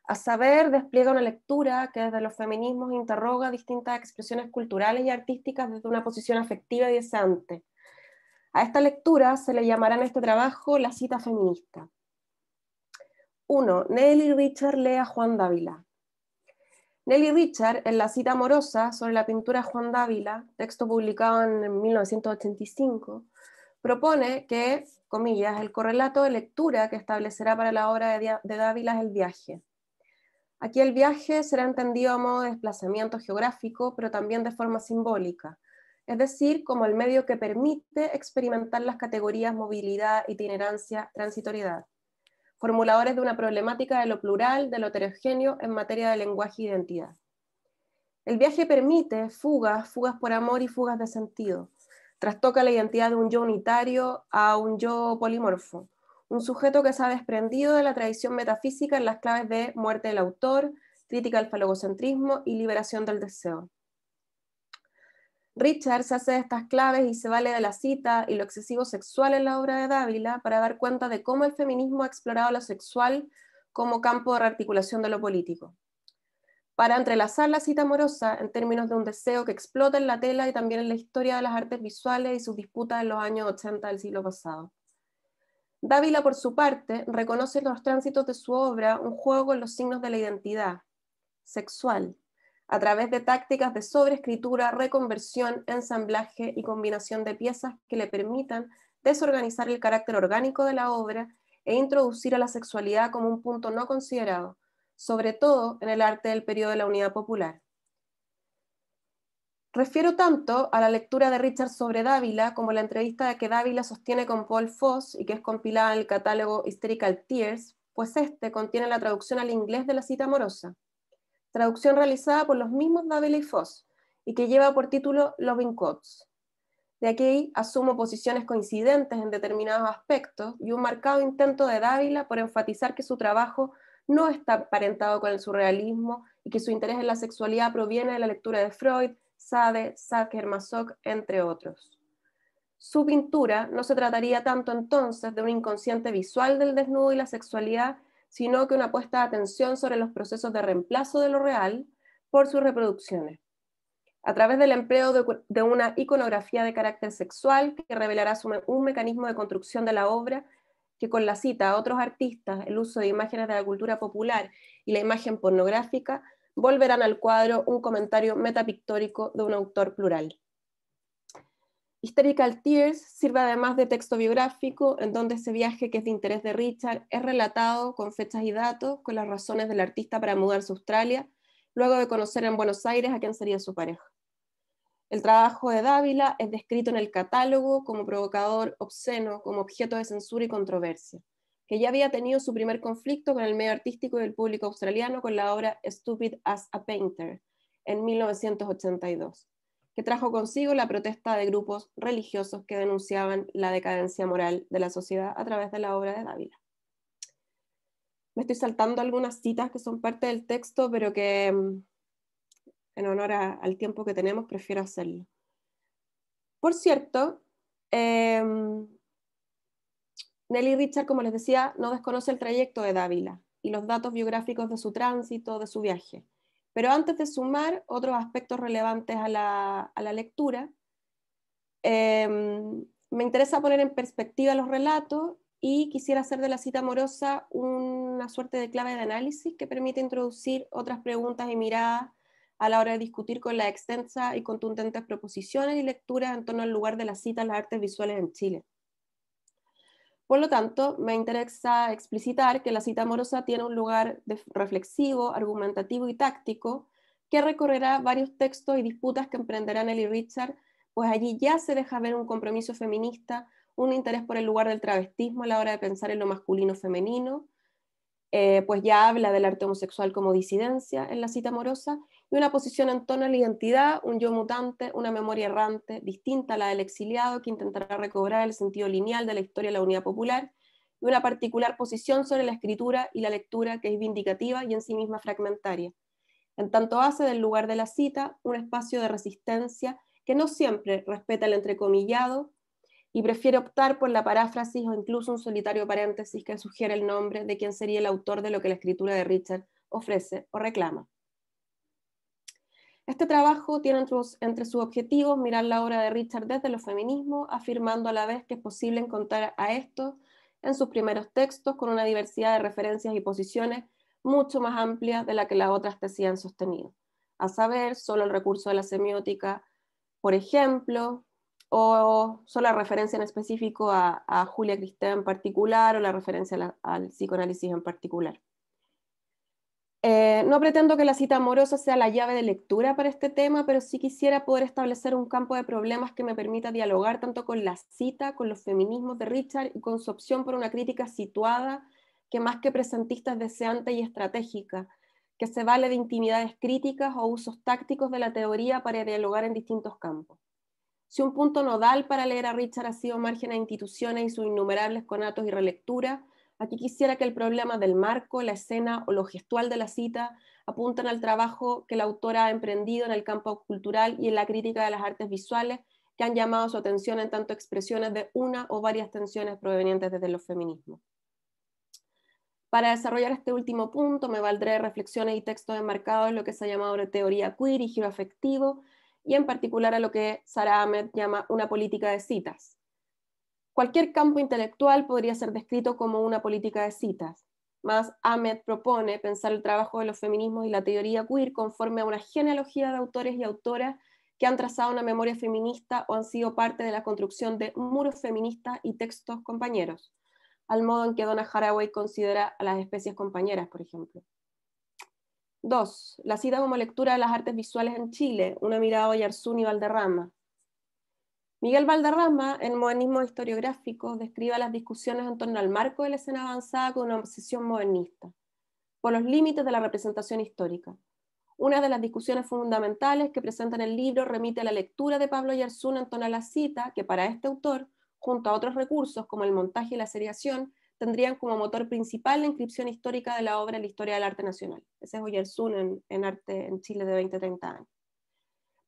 A saber, despliega una lectura que desde los feminismos interroga distintas expresiones culturales y artísticas desde una posición afectiva y deseante. A esta lectura se le llamará en este trabajo la cita feminista. 1. Nelly Richard lee a Juan Dávila. Nelly Richard, en la cita amorosa sobre la pintura de Juan Dávila, texto publicado en 1985, propone que, comillas, el correlato de lectura que establecerá para la obra de Dávila es el viaje. Aquí el viaje será entendido a modo de desplazamiento geográfico, pero también de forma simbólica, es decir, como el medio que permite experimentar las categorías movilidad, itinerancia, transitoriedad, formuladores de una problemática de lo plural, de lo heterogéneo en materia de lenguaje e identidad. El viaje permite fugas por amor y fugas de sentido, trastoca la identidad de un yo unitario a un yo polimorfo, un sujeto que se ha desprendido de la tradición metafísica en las claves de muerte del autor, crítica al falogocentrismo y liberación del deseo. Richard se hace de estas claves y se vale de la cita y lo excesivo sexual en la obra de Dávila para dar cuenta de cómo el feminismo ha explorado lo sexual como campo de rearticulación de lo político. Para entrelazar la cita amorosa en términos de un deseo que explota en la tela y también en la historia de las artes visuales y sus disputas en los años 80 del siglo pasado. Dávila, por su parte, reconoce en los tránsitos de su obra un juego con los signos de la identidad sexual, a través de tácticas de sobreescritura, reconversión, ensamblaje y combinación de piezas que le permitan desorganizar el carácter orgánico de la obra e introducir a la sexualidad como un punto no considerado, sobre todo en el arte del periodo de la Unidad Popular. Refiero tanto a la lectura de Richard sobre Dávila como la entrevista que Dávila sostiene con Paul Voss y que es compilada en el catálogo Hysterical Tears, pues este contiene la traducción al inglés de la cita amorosa, traducción realizada por los mismos Dávila y Voss, y que lleva por título Loving Quotes. De aquí asumo posiciones coincidentes en determinados aspectos y un marcado intento de Dávila por enfatizar que su trabajo no está emparentado con el surrealismo y que su interés en la sexualidad proviene de la lectura de Freud, Sade, Sacher-Masoch, entre otros. Su pintura no se trataría tanto entonces de un inconsciente visual del desnudo y la sexualidad, sino que una puesta de atención sobre los procesos de reemplazo de lo real por sus reproducciones, a través del empleo de una iconografía de carácter sexual que revelará un mecanismo de construcción de la obra que con la cita a otros artistas, el uso de imágenes de la cultura popular y la imagen pornográfica volverán al cuadro un comentario metapictórico de un autor plural. Hysterical Tears sirve además de texto biográfico en donde ese viaje que es de interés de Richard es relatado con fechas y datos, con las razones del artista para mudarse a Australia, luego de conocer en Buenos Aires a quien sería su pareja. El trabajo de Dávila es descrito en el catálogo como provocador, obsceno, como objeto de censura y controversia, que ya había tenido su primer conflicto con el medio artístico y el público australiano con la obra Stupid as a Painter, en 1982, que trajo consigo la protesta de grupos religiosos que denunciaban la decadencia moral de la sociedad a través de la obra de Dávila. Me estoy saltando algunas citas que son parte del texto, pero que en honor al tiempo que tenemos prefiero hacerlo. Por cierto, Nelly Richard, como les decía, no desconoce el trayecto de Dávila y los datos biográficos de su tránsito, de su viaje. Pero antes de sumar otros aspectos relevantes a la lectura, me interesa poner en perspectiva los relatos y quisiera hacer de la cita amorosa una suerte de clave de análisis que permite introducir otras preguntas y miradas a la hora de discutir con las extensas y contundentes proposiciones y lecturas en torno al lugar de la cita en las artes visuales en Chile. Por lo tanto, me interesa explicitar que la cita amorosa tiene un lugar reflexivo, argumentativo y táctico que recorrerá varios textos y disputas que emprenderán Nelly Richard, pues allí ya se deja ver un compromiso feminista, un interés por el lugar del travestismo a la hora de pensar en lo masculino femenino, pues ya habla del arte homosexual como disidencia en la cita amorosa, y una posición en torno a la identidad, un yo mutante, una memoria errante, distinta a la del exiliado que intentará recobrar el sentido lineal de la historia de la unidad popular, y una particular posición sobre la escritura y la lectura que es vindicativa y en sí misma fragmentaria. En tanto hace del lugar de la cita un espacio de resistencia que no siempre respeta el entrecomillado, y prefiere optar por la paráfrasis o incluso un solitario paréntesis que sugiere el nombre de quien sería el autor de lo que la escritura de Richard ofrece o reclama. Este trabajo tiene entre sus objetivos mirar la obra de Richard desde los feminismos, afirmando a la vez que es posible encontrar a estos en sus primeros textos con una diversidad de referencias y posiciones mucho más amplia de la que las otras tesis han sostenido, a saber, solo el recurso de la semiótica, por ejemplo, o solo la referencia en específico a Julia Cristea en particular, o la referencia al psicoanálisis en particular. No pretendo que la cita amorosa sea la llave de lectura para este tema, pero sí quisiera poder establecer un campo de problemas que me permita dialogar tanto con la cita, con los feminismos de Richard y con su opción por una crítica situada, que más que presentista es deseante y estratégica, que se vale de intimidades críticas o usos tácticos de la teoría para dialogar en distintos campos. Si un punto nodal para leer a Richard ha sido margen a instituciones y sus innumerables conatos y relecturas, aquí quisiera que el problema del marco, la escena o lo gestual de la cita apuntan al trabajo que la autora ha emprendido en el campo cultural y en la crítica de las artes visuales, que han llamado su atención en tanto expresiones de una o varias tensiones provenientes desde los feminismos. Para desarrollar este último punto me valdré de reflexiones y textos enmarcados en lo que se ha llamado teoría queer y giro afectivo, y en particular a lo que Sara Ahmed llama una política de citas. Cualquier campo intelectual podría ser descrito como una política de citas, más Ahmed propone pensar el trabajo de los feminismos y la teoría queer conforme a una genealogía de autores y autoras que han trazado una memoria feminista o han sido parte de la construcción de muros feministas y textos compañeros, al modo en que Donna Haraway considera a las especies compañeras, por ejemplo. 2. La cita como lectura de las artes visuales en Chile, una mirada a Oyarzún y Valderrama. Miguel Valderrama, en Modernismo historiográfico, describe las discusiones en torno al marco de la escena avanzada con una obsesión modernista, por los límites de la representación histórica. Una de las discusiones fundamentales que presenta en el libro remite a la lectura de Pablo Oyarzún en torno a la cita, que para este autor, junto a otros recursos como el montaje y la seriación, tendrían como motor principal la inscripción histórica de la obra en la historia del arte nacional. Ese es Oyarzún en Arte en Chile de 20-30 años.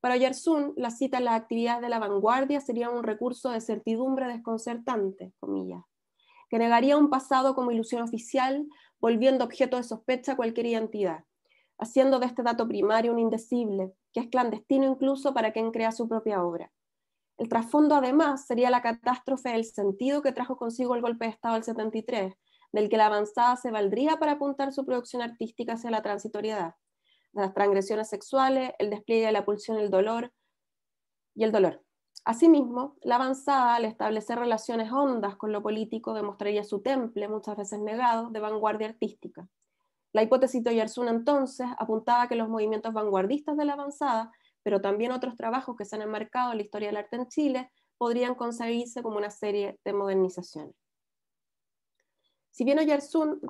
Para Oyarzún, la cita en las actividades de la vanguardia sería un recurso de certidumbre desconcertante, comillas, que negaría un pasado como ilusión oficial, volviendo objeto de sospecha cualquier identidad, haciendo de este dato primario un indecible, que es clandestino incluso para quien crea su propia obra. El trasfondo, además, sería la catástrofe del sentido que trajo consigo el golpe de Estado del 73, del que la avanzada se valdría para apuntar su producción artística hacia la transitoriedad, las transgresiones sexuales, el despliegue de la pulsión y el dolor. Asimismo, la avanzada, al establecer relaciones hondas con lo político, demostraría su temple, muchas veces negado, de vanguardia artística. La hipótesis de Oyarzún entonces apuntaba a que los movimientos vanguardistas de la avanzada, pero también otros trabajos que se han enmarcado en la historia del arte en Chile, podrían concebirse como una serie de modernizaciones. Si bien Oyarzún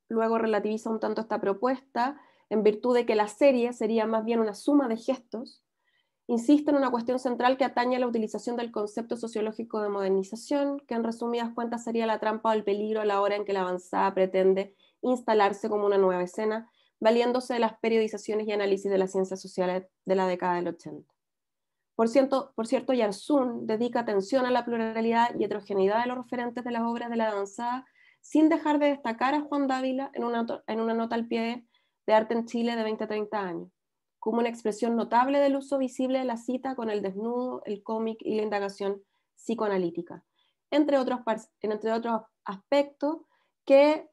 luego relativiza un tanto esta propuesta, en virtud de que la serie sería más bien una suma de gestos, insiste en una cuestión central que atañe a la utilización del concepto sociológico de modernización, que en resumidas cuentas sería la trampa o el peligro a la hora en que la avanzada pretende instalarse como una nueva escena, valiéndose de las periodizaciones y análisis de las ciencias sociales de la década del 80. Por cierto, Oyarzún dedica atención a la pluralidad y heterogeneidad de los referentes de las obras de la avanzada, sin dejar de destacar a Juan Dávila en una nota al pie de Arte en Chile de 20-30 años, como una expresión notable del uso visible de la cita con el desnudo, el cómic y la indagación psicoanalítica, entre otros aspectos que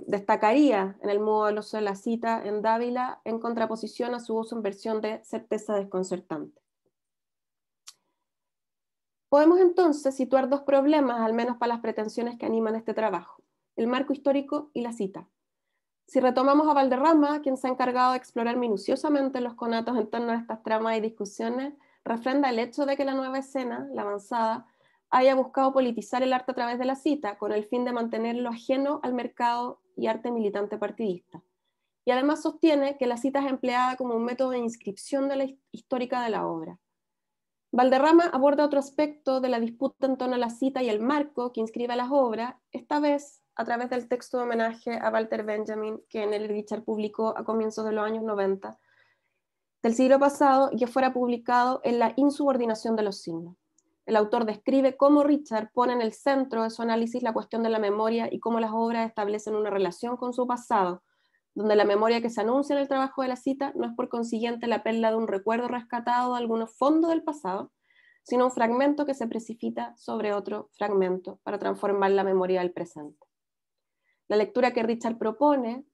destacaría en el modo del uso de la cita en Dávila en contraposición a su uso en versión de certeza desconcertante. Podemos entonces situar dos problemas, al menos para las pretensiones que animan este trabajo: el marco histórico y la cita. Si retomamos a Valderrama, quien se ha encargado de explorar minuciosamente los conatos en torno a estas tramas y discusiones, refrenda el hecho de que la nueva escena, la avanzada, haya buscado politizar el arte a través de la cita, con el fin de mantenerlo ajeno al mercado y arte militante partidista. Y además sostiene que la cita es empleada como un método de inscripción de la histórica de la obra. Valderrama aborda otro aspecto de la disputa en torno a la cita y el marco que inscribe las obras, esta vez a través del texto de homenaje a Walter Benjamin que Nelly Richard publicó a comienzos de los años 90 del siglo pasado y que fuera publicado en La insubordinación de los signos. El autor describe cómo Richard pone en el centro de su análisis la cuestión de la memoria y cómo las obras establecen una relación con su pasado, donde la memoria que se anuncia en el trabajo de la cita no es por consiguiente la perla de un recuerdo rescatado de algunos fondos del pasado, sino un fragmento que se precipita sobre otro fragmento para transformar la memoria del presente. La lectura que Richard propone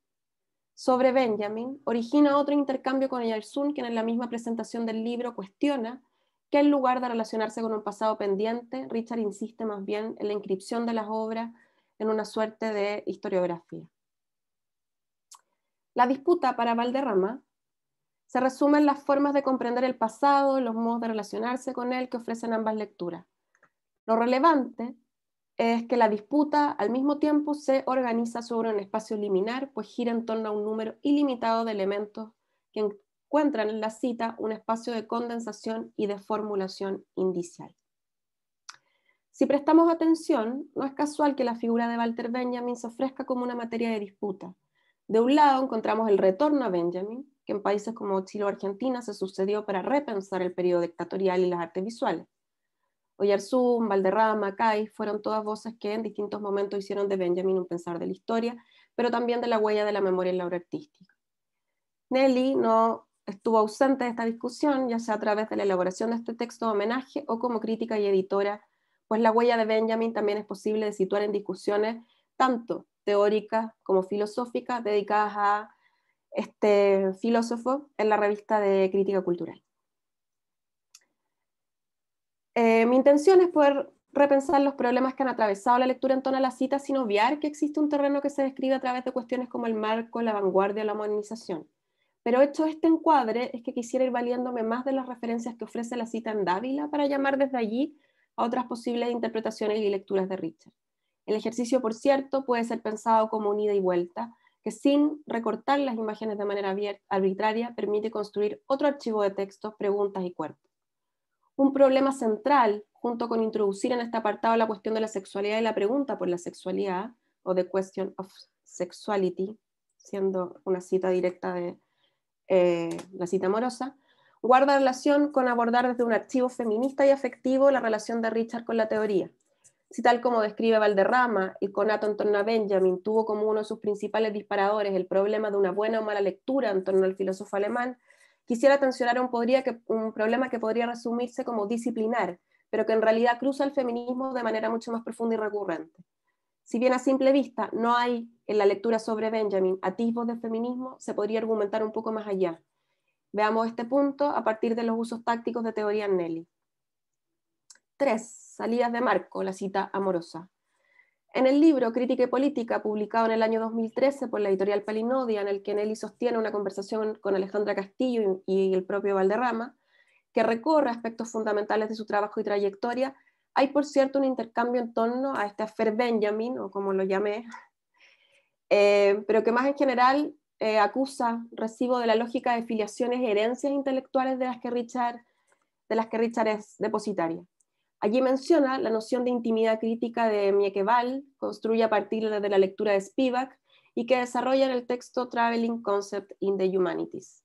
sobre Benjamin origina otro intercambio con Oyarzún, quien en la misma presentación del libro cuestiona que en lugar de relacionarse con un pasado pendiente, Richard insiste más bien en la inscripción de las obras en una suerte de historiografía. La disputa para Valderrama se resume en las formas de comprender el pasado, los modos de relacionarse con él que ofrecen ambas lecturas. Lo relevante es que la disputa al mismo tiempo se organiza sobre un espacio liminar, pues gira en torno a un número ilimitado de elementos que encuentran en la cita un espacio de condensación y de formulación indicial. Si prestamos atención, no es casual que la figura de Walter Benjamin se ofrezca como una materia de disputa. De un lado encontramos el retorno a Benjamin, que en países como Chile o Argentina se sucedió para repensar el periodo dictatorial y las artes visuales. Oyarzún, Valderrama, Cay fueron todas voces que en distintos momentos hicieron de Benjamin un pensador de la historia, pero también de la huella de la memoria en la obra artística. Nelly no estuvo ausente de esta discusión, ya sea a través de la elaboración de este texto de homenaje o como crítica y editora, pues la huella de Benjamin también es posible de situar en discusiones tanto teóricas como filosóficas dedicadas a este filósofo en la revista de Crítica Cultural. Mi intención es poder repensar los problemas que han atravesado la lectura en torno a la cita sin obviar que existe un terreno que se describe a través de cuestiones como el marco, la vanguardia o la modernización. Pero hecho este encuadre es que quisiera ir valiéndome más de las referencias que ofrece la cita en Dávila para llamar desde allí a otras posibles interpretaciones y lecturas de Richard. El ejercicio, por cierto, puede ser pensado como un ida y vuelta, que sin recortar las imágenes de manera arbitraria permite construir otro archivo de textos, preguntas y cuerpos. Un problema central, junto con introducir en este apartado la cuestión de la sexualidad y la pregunta por la sexualidad, o the question of sexuality, siendo una cita directa de la cita amorosa, guarda relación con abordar desde un archivo feminista y afectivo la relación de Richard con la teoría. Si tal como describe Valderrama, el conato en torno a Benjamin tuvo como uno de sus principales disparadores el problema de una buena o mala lectura en torno al filósofo alemán, quisiera atencionar un problema que podría resumirse como disciplinar, pero que en realidad cruza el feminismo de manera mucho más profunda y recurrente. Si bien a simple vista no hay en la lectura sobre Benjamin atisbos de feminismo, se podría argumentar un poco más allá. Veamos este punto a partir de los usos tácticos de teoría Nelly. 3. Salidas de marco, la cita amorosa. En el libro Crítica y Política, publicado en el año 2013 por la editorial Palinodia, en el que Nelly sostiene una conversación con Alejandra Castillo y el propio Valderrama, que recorre aspectos fundamentales de su trabajo y trayectoria, hay, por cierto, un intercambio en torno a este affair Benjamin, o como lo llamé, pero que más en general acusa recibo de la lógica de filiaciones y herencias intelectuales de las que Richard es depositaria. Allí menciona la noción de intimidad crítica de Miekeval, construye a partir de la lectura de Spivak y que desarrolla en el texto Traveling Concept in the Humanities.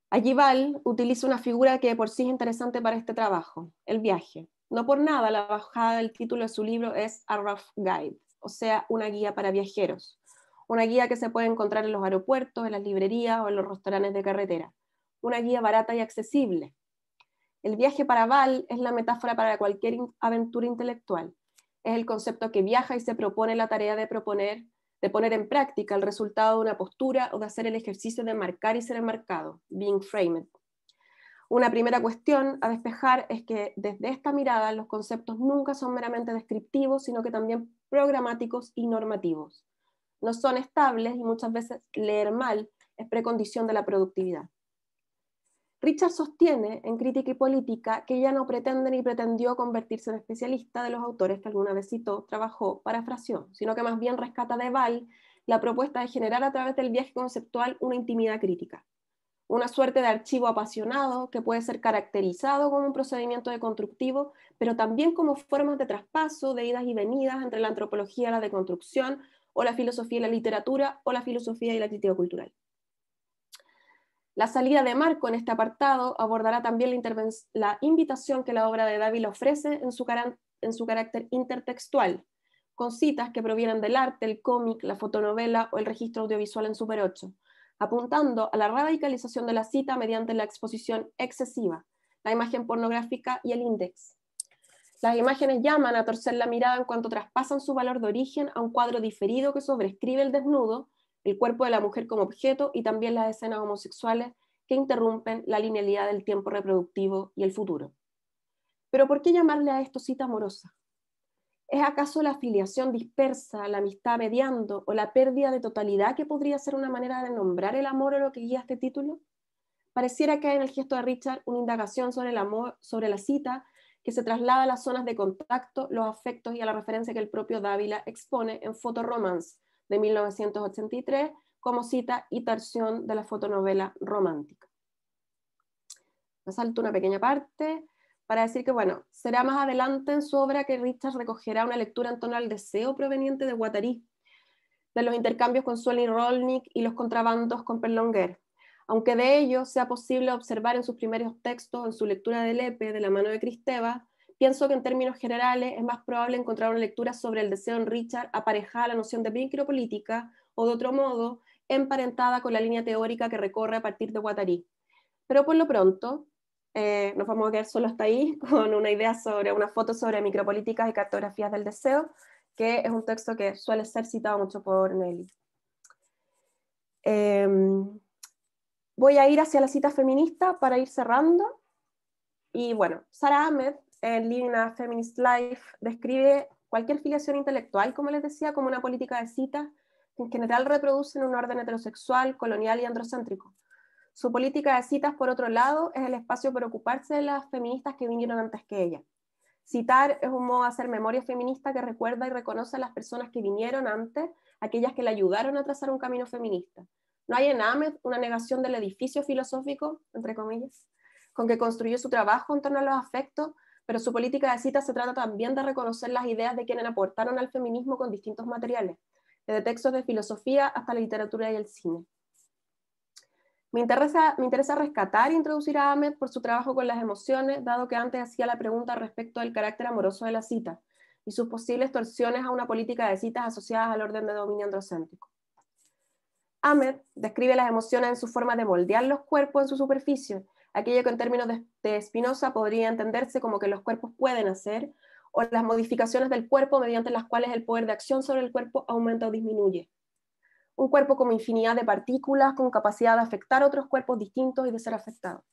Allí Val utiliza una figura que por sí es interesante para este trabajo, el viaje. No por nada la bajada del título de su libro es A Rough Guide, o sea, una guía para viajeros. Una guía que se puede encontrar en los aeropuertos, en las librerías o en los restaurantes de carretera. Una guía barata y accesible. El viaje para Val es la metáfora para cualquier aventura intelectual. Es el concepto que viaja y se propone la tarea de poner en práctica el resultado de una postura o de hacer el ejercicio de marcar y ser enmarcado, being framed. Una primera cuestión a despejar es que desde esta mirada los conceptos nunca son meramente descriptivos, sino que también programáticos y normativos. No son estables y muchas veces leer mal es precondición de la productividad. Richard sostiene en Crítica y Política que ella no pretende ni pretendió convertirse en especialista de los autores que alguna vez citó, trabajó, parafraseó, sino que más bien rescata de Val la propuesta de generar a través del viaje conceptual una intimidad crítica, una suerte de archivo apasionado que puede ser caracterizado como un procedimiento deconstructivo, pero también como formas de traspaso, de idas y venidas entre la antropología y la deconstrucción, o la filosofía y la literatura, o la filosofía y la crítica cultural. La salida de marco en este apartado abordará también la invitación que la obra de Dávila ofrece en su carácter intertextual, con citas que provienen del arte, el cómic, la fotonovela o el registro audiovisual en Super 8, apuntando a la radicalización de la cita mediante la exposición excesiva, la imagen pornográfica y el índex. Las imágenes llaman a torcer la mirada en cuanto traspasan su valor de origen a un cuadro diferido que sobrescribe el desnudo, el cuerpo de la mujer como objeto y también las escenas homosexuales que interrumpen la linealidad del tiempo reproductivo y el futuro. Pero ¿por qué llamarle a esto cita amorosa? ¿Es acaso la filiación dispersa, la amistad mediando o la pérdida de totalidad que podría ser una manera de nombrar el amor o lo que guía este título? Pareciera que hay en el gesto de Richard una indagación sobre el amor, sobre la cita, que se traslada a las zonas de contacto, los afectos y a la referencia que el propio Dávila expone en Fotoromance de 1983 como cita y terción de la fotonovela romántica. Me salto una pequeña parte para decir que, bueno, será más adelante en su obra que Richard recogerá una lectura en torno al deseo proveniente de Guattari, de los intercambios con Swelling Rolnick y los contrabandos con Perlonguer. Aunque de ello sea posible observar en sus primeros textos, en su lectura de Lepe, de la mano de Kristeva, pienso que en términos generales es más probable encontrar una lectura sobre el deseo en Richard aparejada a la noción de micropolítica o de otro modo emparentada con la línea teórica que recorre a partir de Guattari. Pero por lo pronto nos vamos a quedar solo hasta ahí con una foto sobre micropolíticas y cartografías del deseo, que es un texto que suele ser citado mucho por Nelly. Voy a ir hacia la cita feminista para ir cerrando. Y bueno, Sara Ahmed, en Living a Feminist Life, describe cualquier filiación intelectual, como les decía, como una política de citas que en general reproducen un orden heterosexual, colonial y androcéntrico. Su política de citas, por otro lado, es el espacio para ocuparse de las feministas que vinieron antes que ella. Citar es un modo de hacer memoria feminista que recuerda y reconoce a las personas que vinieron antes, aquellas que le ayudaron a trazar un camino feminista. No hay en Ahmed una negación del edificio filosófico, entre comillas, con que construyó su trabajo en torno a los afectos, pero su política de citas se trata también de reconocer las ideas de quienes aportaron al feminismo con distintos materiales, desde textos de filosofía hasta la literatura y el cine. Me interesa rescatar e introducir a Ahmed por su trabajo con las emociones, dado que antes hacía la pregunta respecto del carácter amoroso de la cita y sus posibles torsiones a una política de citas asociadas al orden de dominio androcéntrico. Ahmed describe las emociones en su forma de moldear los cuerpos en su superficie, aquello que en términos de Spinoza podría entenderse como que los cuerpos pueden hacer, o las modificaciones del cuerpo mediante las cuales el poder de acción sobre el cuerpo aumenta o disminuye. Un cuerpo como infinidad de partículas con capacidad de afectar otros cuerpos distintos y de ser afectado.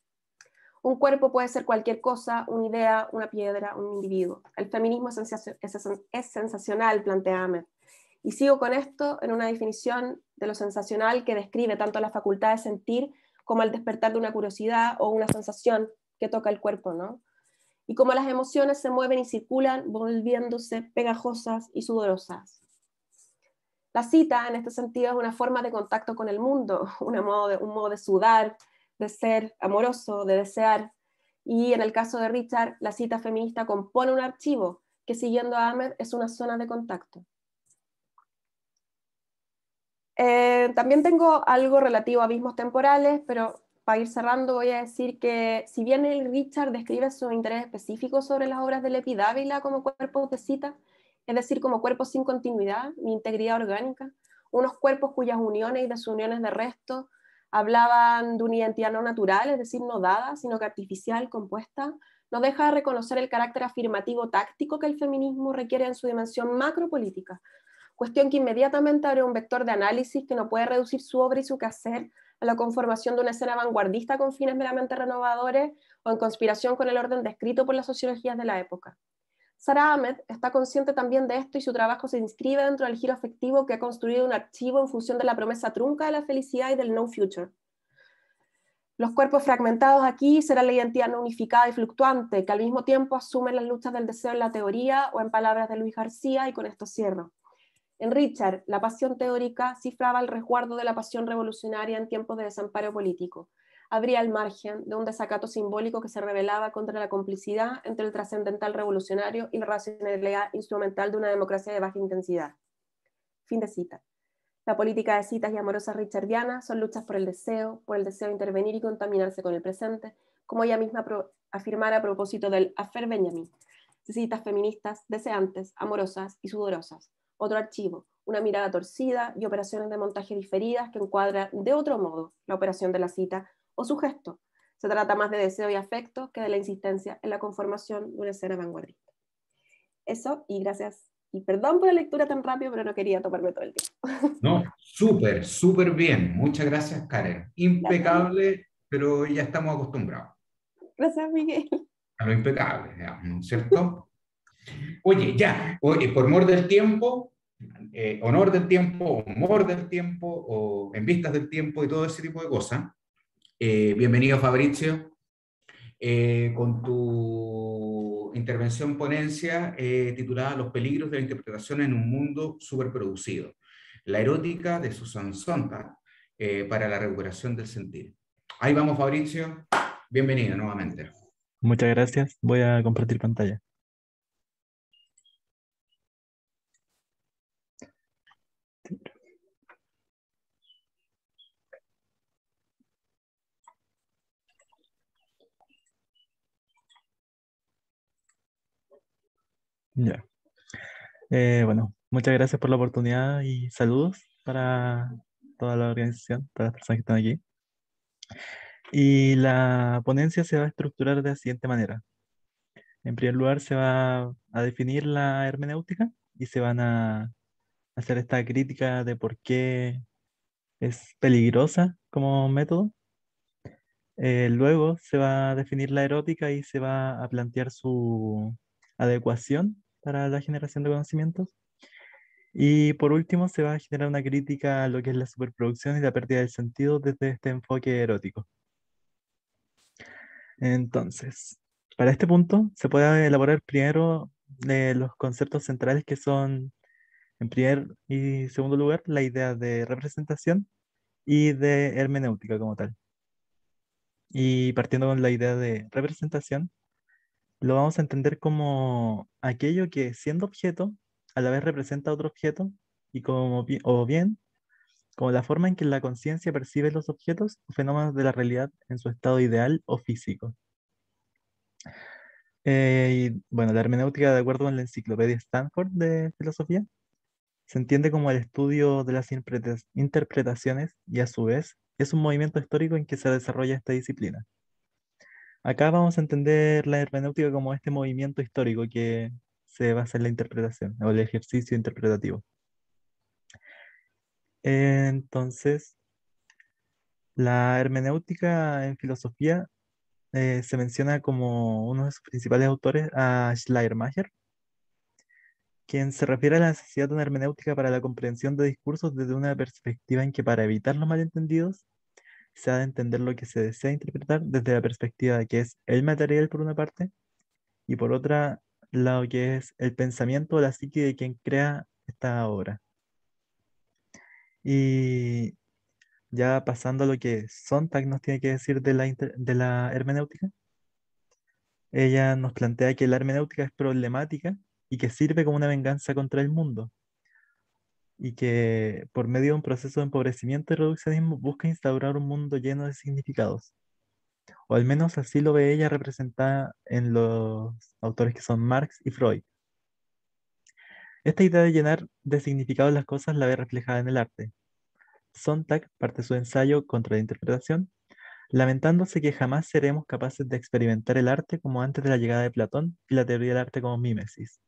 Un cuerpo puede ser cualquier cosa, una idea, una piedra, un individuo. El feminismo es sensacional, plantea Ahmed. Y sigo con esto en una definición de lo sensacional que describe tanto la facultad de sentir como el despertar de una curiosidad o una sensación que toca el cuerpo, ¿no? Y cómo las emociones se mueven y circulan volviéndose pegajosas y sudorosas. La cita, en este sentido, es una forma de contacto con el mundo, un modo de sudar, de ser amoroso, de desear. Y en el caso de Richard, la cita feminista compone un archivo que, siguiendo a Ahmed, es una zona de contacto. También tengo algo relativo a abismos temporales, pero para ir cerrando voy a decir que si bien el Richard describe su interés específico sobre las obras de Lepi Dávila como cuerpos de cita, es decir, como cuerpos sin continuidad ni integridad orgánica, unos cuerpos cuyas uniones y desuniones de resto hablaban de una identidad no natural, es decir, no dada, sino que artificial, compuesta, nos deja de reconocer el carácter afirmativo táctico que el feminismo requiere en su dimensión macropolítica, cuestión que inmediatamente abre un vector de análisis que no puede reducir su obra y su quehacer a la conformación de una escena vanguardista con fines meramente renovadores o en conspiración con el orden descrito por las sociologías de la época. Sara Ahmed está consciente también de esto y su trabajo se inscribe dentro del giro afectivo que ha construido un archivo en función de la promesa trunca de la felicidad y del no future. Los cuerpos fragmentados aquí serán la identidad no unificada y fluctuante, que al mismo tiempo asumen las luchas del deseo en la teoría, o en palabras de Luis García, y con esto cierro. En Richard, la pasión teórica cifraba el resguardo de la pasión revolucionaria en tiempos de desamparo político. Abría el margen de un desacato simbólico que se rebelaba contra la complicidad entre el trascendental revolucionario y la racionalidad instrumental de una democracia de baja intensidad. Fin de cita. La política de citas y amorosas richardianas son luchas por el deseo de intervenir y contaminarse con el presente, como ella misma afirmara a propósito del Affaire Benjamin. Citas feministas, deseantes, amorosas y sudorosas. Otro archivo, una mirada torcida y operaciones de montaje diferidas que encuadran de otro modo la operación de la cita o su gesto. Se trata más de deseo y afecto que de la insistencia en la conformación de una escena vanguardista. Eso, y gracias. Y perdón por la lectura tan rápido, pero no quería tomarme todo el tiempo. No, súper, súper bien. Muchas gracias, Karen. Impecable, pero ya estamos acostumbrados Gracias, Miguel. a lo impecable, digamos, ¿no es cierto? Oye, ya, oye, por mor del tiempo, honor del tiempo, humor del tiempo, o en vistas del tiempo y todo ese tipo de cosas, bienvenido, Fabrizio, con tu intervención ponencia titulada Los peligros de la interpretación en un mundo superproducido. La erótica de Susan Sontag para la recuperación del sentir. Ahí vamos, Fabrizio. Bienvenido nuevamente. Muchas gracias. Voy a compartir pantalla. Ya. Bueno, muchas gracias por la oportunidad y saludos para toda la organización, para las personas que están aquí. Y la ponencia se va a estructurar de la siguiente manera. En primer lugar, se va a definir la hermenéutica y se van a hacer esta crítica de por qué es peligrosa como método. Luego se va a definir la erótica y se va a plantear su adecuación para la generación de conocimientos. Y por último, se va a generar una crítica a lo que es la superproducción y la pérdida del sentido desde este enfoque erótico. Entonces, para este punto, se puede elaborar primero los conceptos centrales que son, en primer y segundo lugar, la idea de representación y de hermenéutica como tal. Y partiendo con la idea de representación, lo vamos a entender como aquello que siendo objeto, a la vez representa otro objeto, y como, o bien como la forma en que la conciencia percibe los objetos o fenómenos de la realidad en su estado ideal o físico. Y bueno, la hermenéutica, de acuerdo con la enciclopedia Stanford de filosofía, se entiende como el estudio de las interpretaciones y a su vez es un movimiento histórico en que se desarrolla esta disciplina. Acá vamos a entender la hermenéutica como este movimiento histórico que se basa en la interpretación o el ejercicio interpretativo. Entonces, la hermenéutica en filosofía se menciona como uno de sus principales autores a Schleiermacher, quien se refiere a la necesidad de una hermenéutica para la comprensión de discursos desde una perspectiva en que para evitar los malentendidos se ha de entender lo que se desea interpretar desde la perspectiva de que es el material por una parte y por otra lo que es el pensamiento o la psique de quien crea esta obra. Y ya pasando a lo que Sontag nos tiene que decir de de la hermenéutica, ella nos plantea que la hermenéutica es problemática y que sirve como una venganza contra el mundo, y que por medio de un proceso de empobrecimiento y reduccionismo busca instaurar un mundo lleno de significados, o al menos así lo ve ella representada en los autores que son Marx y Freud. Esta idea de llenar de significados las cosas la ve reflejada en el arte. Sontag parte su ensayo contra la interpretación, lamentándose que jamás seremos capaces de experimentar el arte como antes de la llegada de Platón y la teoría del arte como mímesis.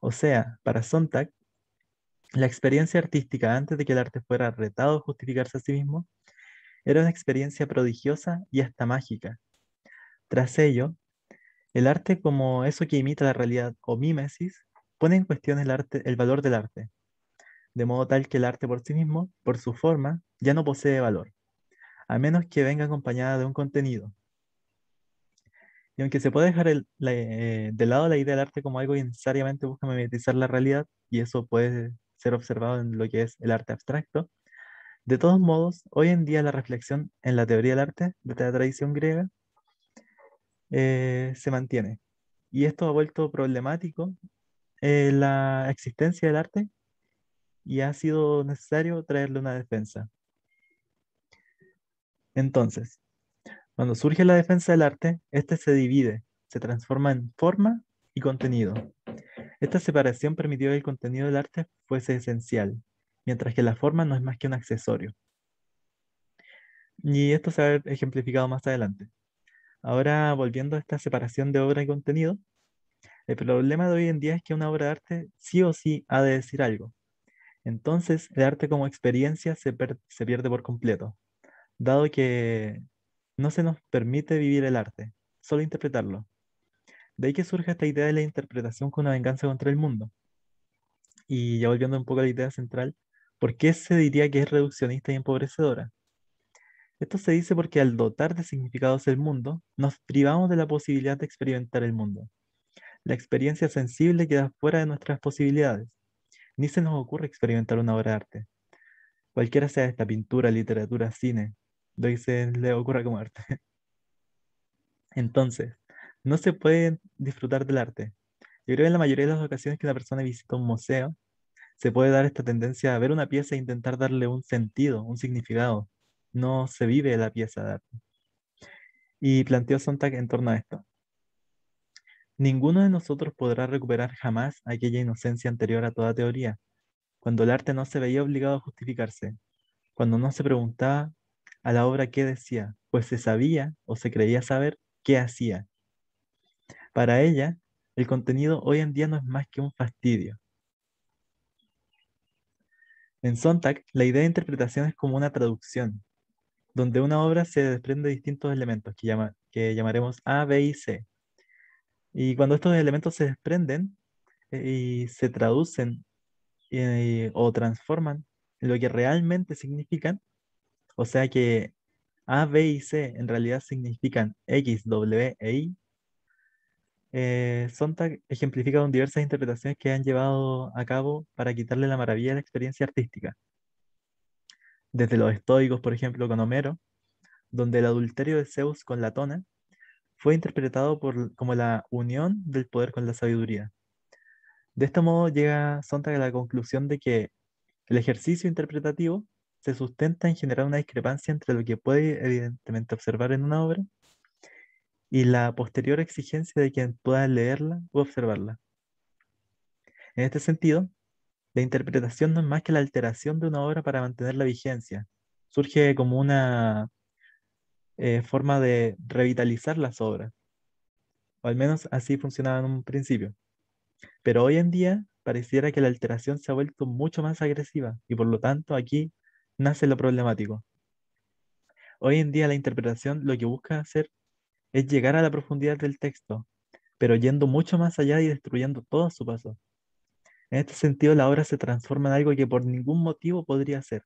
O sea, para Sontag, la experiencia artística antes de que el arte fuera retado a justificarse a sí mismo era una experiencia prodigiosa y hasta mágica. Tras ello, el arte como eso que imita la realidad o mímesis pone en cuestión el valor del arte, de modo tal que el arte por sí mismo, por su forma, ya no posee valor, a menos que venga acompañada de un contenido. Y aunque se puede dejar de lado la idea del arte como algo que necesariamente busca mimetizar la realidad, y eso puede ser observado en lo que es el arte abstracto, de todos modos, hoy en día la reflexión en la teoría del arte de la tradición griega se mantiene. Y esto ha vuelto problemático la existencia del arte y ha sido necesario traerle una defensa. Entonces, cuando surge la defensa del arte, este se divide, se transforma en forma y contenido. Esta separación permitió que el contenido del arte fuese esencial, mientras que la forma no es más que un accesorio. Y esto se va a ver ejemplificado más adelante. Ahora, volviendo a esta separación de obra y contenido, el problema de hoy en día es que una obra de arte sí o sí ha de decir algo. Entonces, el arte como experiencia se pierde por completo, dado que no se nos permite vivir el arte, solo interpretarlo. De ahí que surge esta idea de la interpretación como una venganza contra el mundo. Y ya volviendo un poco a la idea central, ¿por qué se diría que es reduccionista y empobrecedora? Esto se dice porque al dotar de significados el mundo, nos privamos de la posibilidad de experimentar el mundo. La experiencia sensible queda fuera de nuestras posibilidades. Ni se nos ocurre experimentar una obra de arte. Cualquiera sea esta pintura, literatura, cine, lo que se le ocurra como arte. Entonces, no se puede disfrutar del arte. Yo creo que en la mayoría de las ocasiones que una persona visita un museo, se puede dar esta tendencia a ver una pieza e intentar darle un sentido, un significado. No se vive la pieza de arte. Y planteó Sontag en torno a esto. Ninguno de nosotros podrá recuperar jamás aquella inocencia anterior a toda teoría, cuando el arte no se veía obligado a justificarse, cuando no se preguntaba a la obra qué decía, pues se sabía o se creía saber qué hacía. Para ella, el contenido hoy en día no es más que un fastidio. En Sontag, la idea de interpretación es como una traducción, donde una obra se desprende de distintos elementos que llamaremos A, B y C. Y cuando estos elementos se desprenden y se traducen o transforman en lo que realmente significan, o sea que A, B y C en realidad significan X, W e Y, Sontag ejemplifica con diversas interpretaciones que han llevado a cabo para quitarle la maravilla a la experiencia artística. Desde los estoicos, por ejemplo, con Homero, donde el adulterio de Zeus con Latona fue interpretado como la unión del poder con la sabiduría. De este modo llega Sontag a la conclusión de que el ejercicio interpretativo se sustenta en generar una discrepancia entre lo que puede evidentemente observar en una obra y la posterior exigencia de quien pueda leerla o observarla. En este sentido, la interpretación no es más que la alteración de una obra para mantener la vigencia. Surge como una forma de revitalizar las obras, o al menos así funcionaba en un principio. Pero hoy en día pareciera que la alteración se ha vuelto mucho más agresiva y por lo tanto aquí nace lo problemático. Hoy en día la interpretación lo que busca hacer es llegar a la profundidad del texto, pero yendo mucho más allá y destruyendo todo a su paso. En este sentido, la obra se transforma en algo que por ningún motivo podría ser,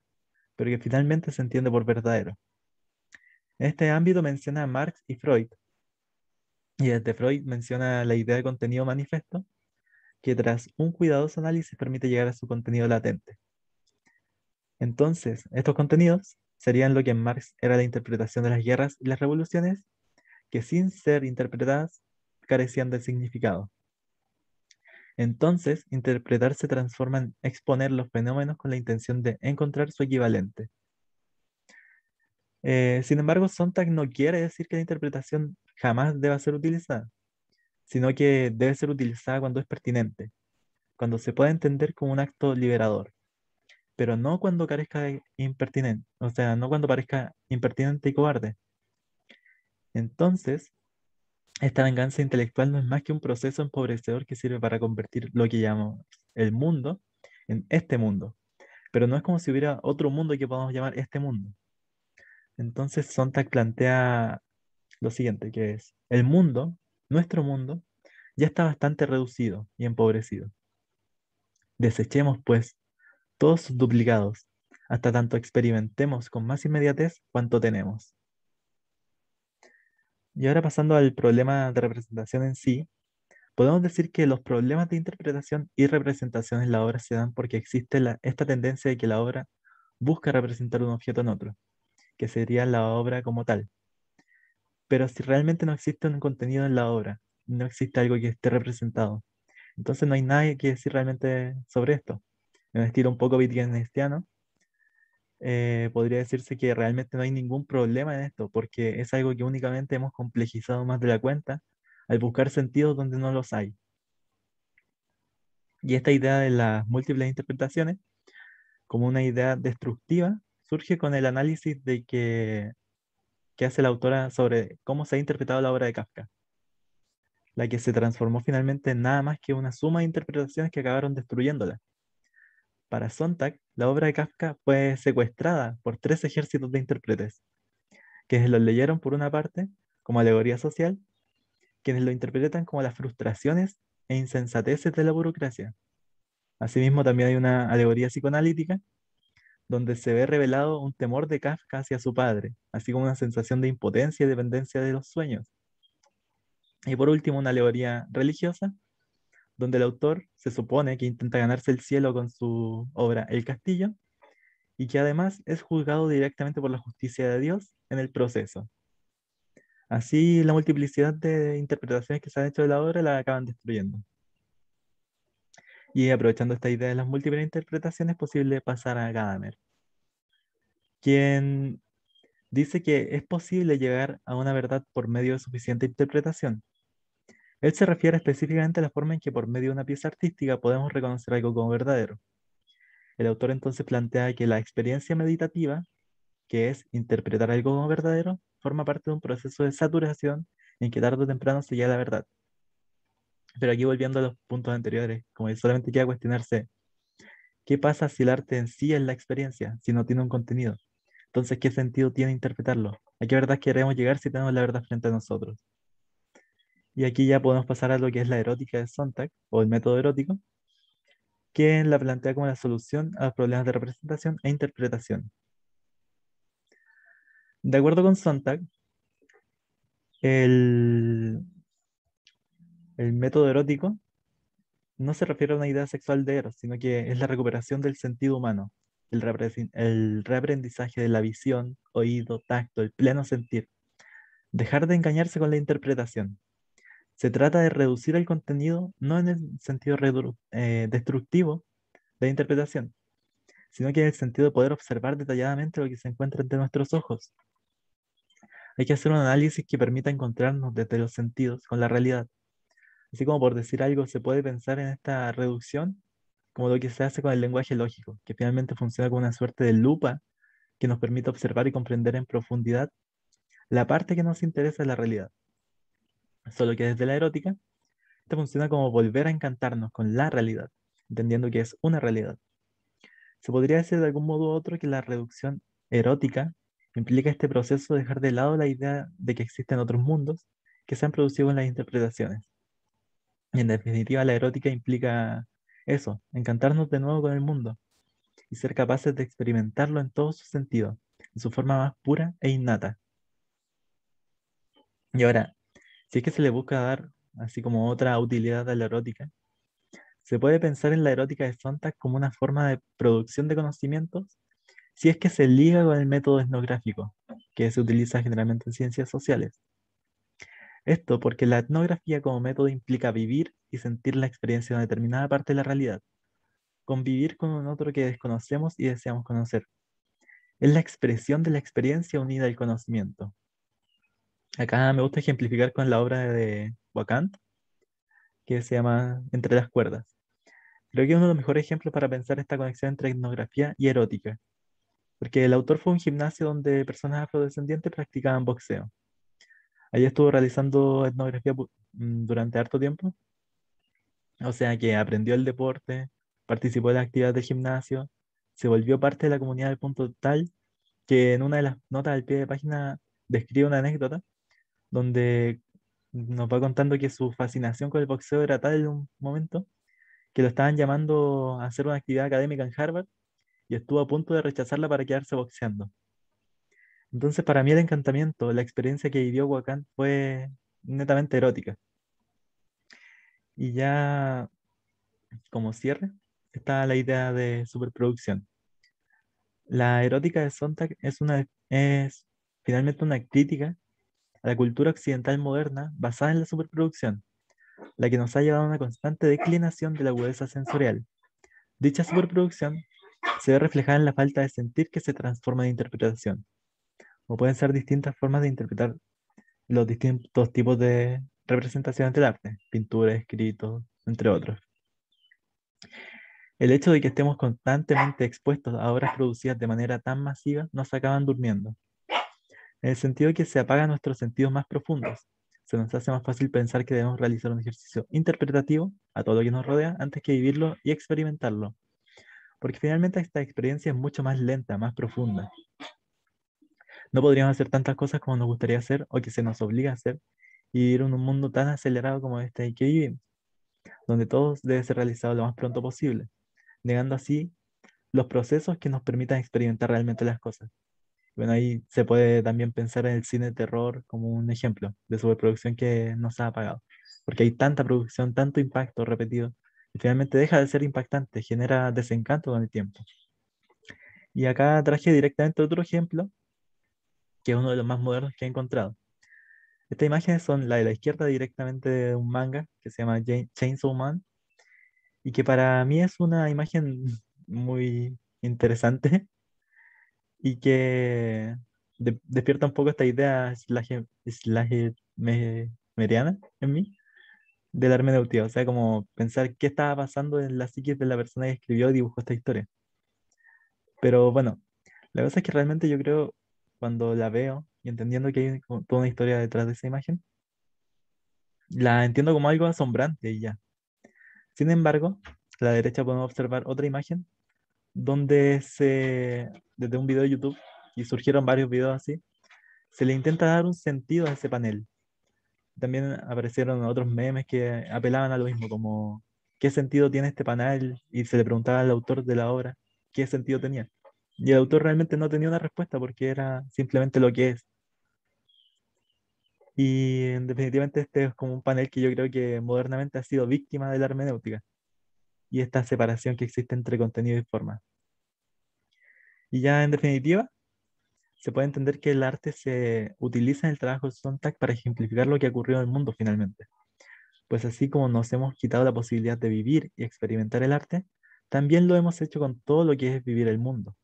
pero que finalmente se entiende por verdadero. En este ámbito menciona a Marx y Freud, y desde Freud menciona la idea de contenido manifiesto, que tras un cuidadoso análisis permite llegar a su contenido latente. Entonces, estos contenidos serían lo que en Marx era la interpretación de las guerras y las revoluciones, que sin ser interpretadas carecían de significado. Entonces, interpretar se transforma en exponer los fenómenos con la intención de encontrar su equivalente. Sin embargo, Sontag no quiere decir que la interpretación jamás deba ser utilizada, sino que debe ser utilizada cuando es pertinente, cuando se pueda entender como un acto liberador, pero no cuando carezca de impertinente, o sea, no cuando parezca impertinente y cobarde. Entonces, esta venganza intelectual no es más que un proceso empobrecedor que sirve para convertir lo que llamamos el mundo en este mundo, pero no es como si hubiera otro mundo que podamos llamar este mundo. Entonces, Sontag plantea lo siguiente, que es, el mundo, nuestro mundo, ya está bastante reducido y empobrecido. Desechemos, pues, todos sus duplicados, hasta tanto experimentemos con más inmediatez cuanto tenemos. Y ahora pasando al problema de representación en sí, podemos decir que los problemas de interpretación y representación en la obra se dan porque existe esta tendencia de que la obra busca representar un objeto en otro, que sería la obra como tal. Pero si realmente no existe un contenido en la obra, no existe algo que esté representado, entonces no hay nada que decir realmente sobre esto. En un estilo un poco wittgensteiniano, podría decirse que realmente no hay ningún problema en esto, porque es algo que únicamente hemos complejizado más de la cuenta al buscar sentidos donde no los hay. Y esta idea de las múltiples interpretaciones, como una idea destructiva, surge con el análisis que hace la autora sobre cómo se ha interpretado la obra de Kafka, la que se transformó finalmente en nada más que una suma de interpretaciones que acabaron destruyéndola. Para Sontag, la obra de Kafka fue secuestrada por tres ejércitos de intérpretes, quienes lo leyeron por una parte como alegoría social, quienes lo interpretan como las frustraciones e insensateces de la burocracia. Asimismo, también hay una alegoría psicoanalítica, donde se ve revelado un temor de Kafka hacia su padre, así como una sensación de impotencia y dependencia de los sueños. Y por último, una alegoría religiosa, donde el autor se supone que intenta ganarse el cielo con su obra El Castillo, y que además es juzgado directamente por la justicia de Dios en el proceso. Así, la multiplicidad de interpretaciones que se han hecho de la obra la acaban destruyendo. Y aprovechando esta idea de las múltiples interpretaciones, es posible pasar a Gadamer, quien dice que es posible llegar a una verdad por medio de suficiente interpretación. Él se refiere específicamente a la forma en que por medio de una pieza artística podemos reconocer algo como verdadero. El autor entonces plantea que la experiencia meditativa, que es interpretar algo como verdadero, forma parte de un proceso de saturación en que tarde o temprano se llega a la verdad. Pero aquí volviendo a los puntos anteriores, como que solamente queda cuestionarse, ¿qué pasa si el arte en sí es la experiencia, si no tiene un contenido? Entonces, ¿qué sentido tiene interpretarlo? ¿A qué verdad queremos llegar si tenemos la verdad frente a nosotros? Y aquí ya podemos pasar a lo que es la erótica de Sontag, o el método erótico, que la plantea como la solución a los problemas de representación e interpretación. De acuerdo con Sontag, el, el método erótico no se refiere a una idea sexual de Eros, sino que es la recuperación del sentido humano, el reaprendizaje de la visión, oído, tacto, el pleno sentir. Dejar de engañarse con la interpretación. Se trata de reducir el contenido no en el sentido destructivo de interpretación, sino que en el sentido de poder observar detalladamente lo que se encuentra entre nuestros ojos. Hay que hacer un análisis que permita encontrarnos desde los sentidos con la realidad. Así como por decir algo, se puede pensar en esta reducción como lo que se hace con el lenguaje lógico, que finalmente funciona como una suerte de lupa que nos permite observar y comprender en profundidad la parte que nos interesa de la realidad. Solo que desde la erótica, esto funciona como volver a encantarnos con la realidad, entendiendo que es una realidad. Se podría decir de algún modo u otro que la reducción erótica implica este proceso de dejar de lado la idea de que existen otros mundos que se han producido en las interpretaciones. Y en definitiva, la erótica implica eso, encantarnos de nuevo con el mundo y ser capaces de experimentarlo en todos sus sentidos, en su forma más pura e innata. Y ahora, si es que se le busca dar así como otra utilidad a la erótica, se puede pensar en la erótica de Sontag como una forma de producción de conocimientos si es que se liga con el método etnográfico, que se utiliza generalmente en ciencias sociales. Esto porque la etnografía como método implica vivir y sentir la experiencia de una determinada parte de la realidad, convivir con un otro que desconocemos y deseamos conocer. Es la expresión de la experiencia unida al conocimiento. Acá me gusta ejemplificar con la obra de Wakant, que se llama Entre las cuerdas. Creo que es uno de los mejores ejemplos para pensar esta conexión entre etnografía y erótica, porque el autor fue a un gimnasio donde personas afrodescendientes practicaban boxeo. Allí estuvo realizando etnografía durante harto tiempo, o sea que aprendió el deporte, participó en las actividades del gimnasio, se volvió parte de la comunidad al punto tal que en una de las notas al pie de página describe una anécdota donde nos va contando que su fascinación con el boxeo era tal en un momento que lo estaban llamando a hacer una actividad académica en Harvard y estuvo a punto de rechazarla para quedarse boxeando. Entonces, para mí el encantamiento, la experiencia que vivió Wakant fue netamente erótica. Y ya como cierre, está la idea de superproducción. La erótica de Sontag es finalmente una crítica a la cultura occidental moderna basada en la superproducción, la que nos ha llevado a una constante declinación de la agudeza sensorial. Dicha superproducción se ve reflejada en la falta de sentir que se transforma en interpretación, o pueden ser distintas formas de interpretar los distintos tipos de representaciones del arte, pintura, escrito, entre otros. El hecho de que estemos constantemente expuestos a obras producidas de manera tan masiva nos acaban durmiendo, en el sentido de que se apagan nuestros sentidos más profundos. Se nos hace más fácil pensar que debemos realizar un ejercicio interpretativo a todo lo que nos rodea antes que vivirlo y experimentarlo, porque finalmente esta experiencia es mucho más lenta, más profunda. No podríamos hacer tantas cosas como nos gustaría hacer o que se nos obliga a hacer y vivir en un mundo tan acelerado como este que vivimos, donde todo debe ser realizado lo más pronto posible, negando así los procesos que nos permitan experimentar realmente las cosas. Bueno, ahí se puede también pensar en el cine de terror como un ejemplo de superproducción que nos ha apagado, porque hay tanta producción, tanto impacto repetido, y finalmente deja de ser impactante, genera desencanto con el tiempo. Y acá traje directamente otro ejemplo, que es uno de los más modernos que he encontrado. Estas imágenes son la de la izquierda directamente de un manga que se llama Chainsaw Man, y que para mí es una imagen muy interesante y que despierta un poco esta idea meriana en mí de la hermenéutica, o sea, como pensar qué estaba pasando en la psiquis de la persona que escribió y dibujó esta historia. Pero bueno, la cosa es que realmente yo creo, cuando la veo y entendiendo que hay como toda una historia detrás de esa imagen, la entiendo como algo asombrante y ya. Sin embargo, a la derecha podemos observar otra imagen donde desde un video de YouTube, y surgieron varios videos así, se le intenta dar un sentido a ese panel. También aparecieron otros memes que apelaban a lo mismo, como ¿qué sentido tiene este panel? Y se le preguntaba al autor de la obra qué sentido tenía. Y el autor realmente no tenía una respuesta porque era simplemente lo que es. Y definitivamente este es como un panel que yo creo que modernamente ha sido víctima de la hermenéutica y esta separación que existe entre contenido y forma. Y ya en definitiva, se puede entender que el arte se utiliza en el trabajo de Sontag para ejemplificar lo que ha ocurrido en el mundo finalmente. Pues así como nos hemos quitado la posibilidad de vivir y experimentar el arte, también lo hemos hecho con todo lo que es vivir el mundo.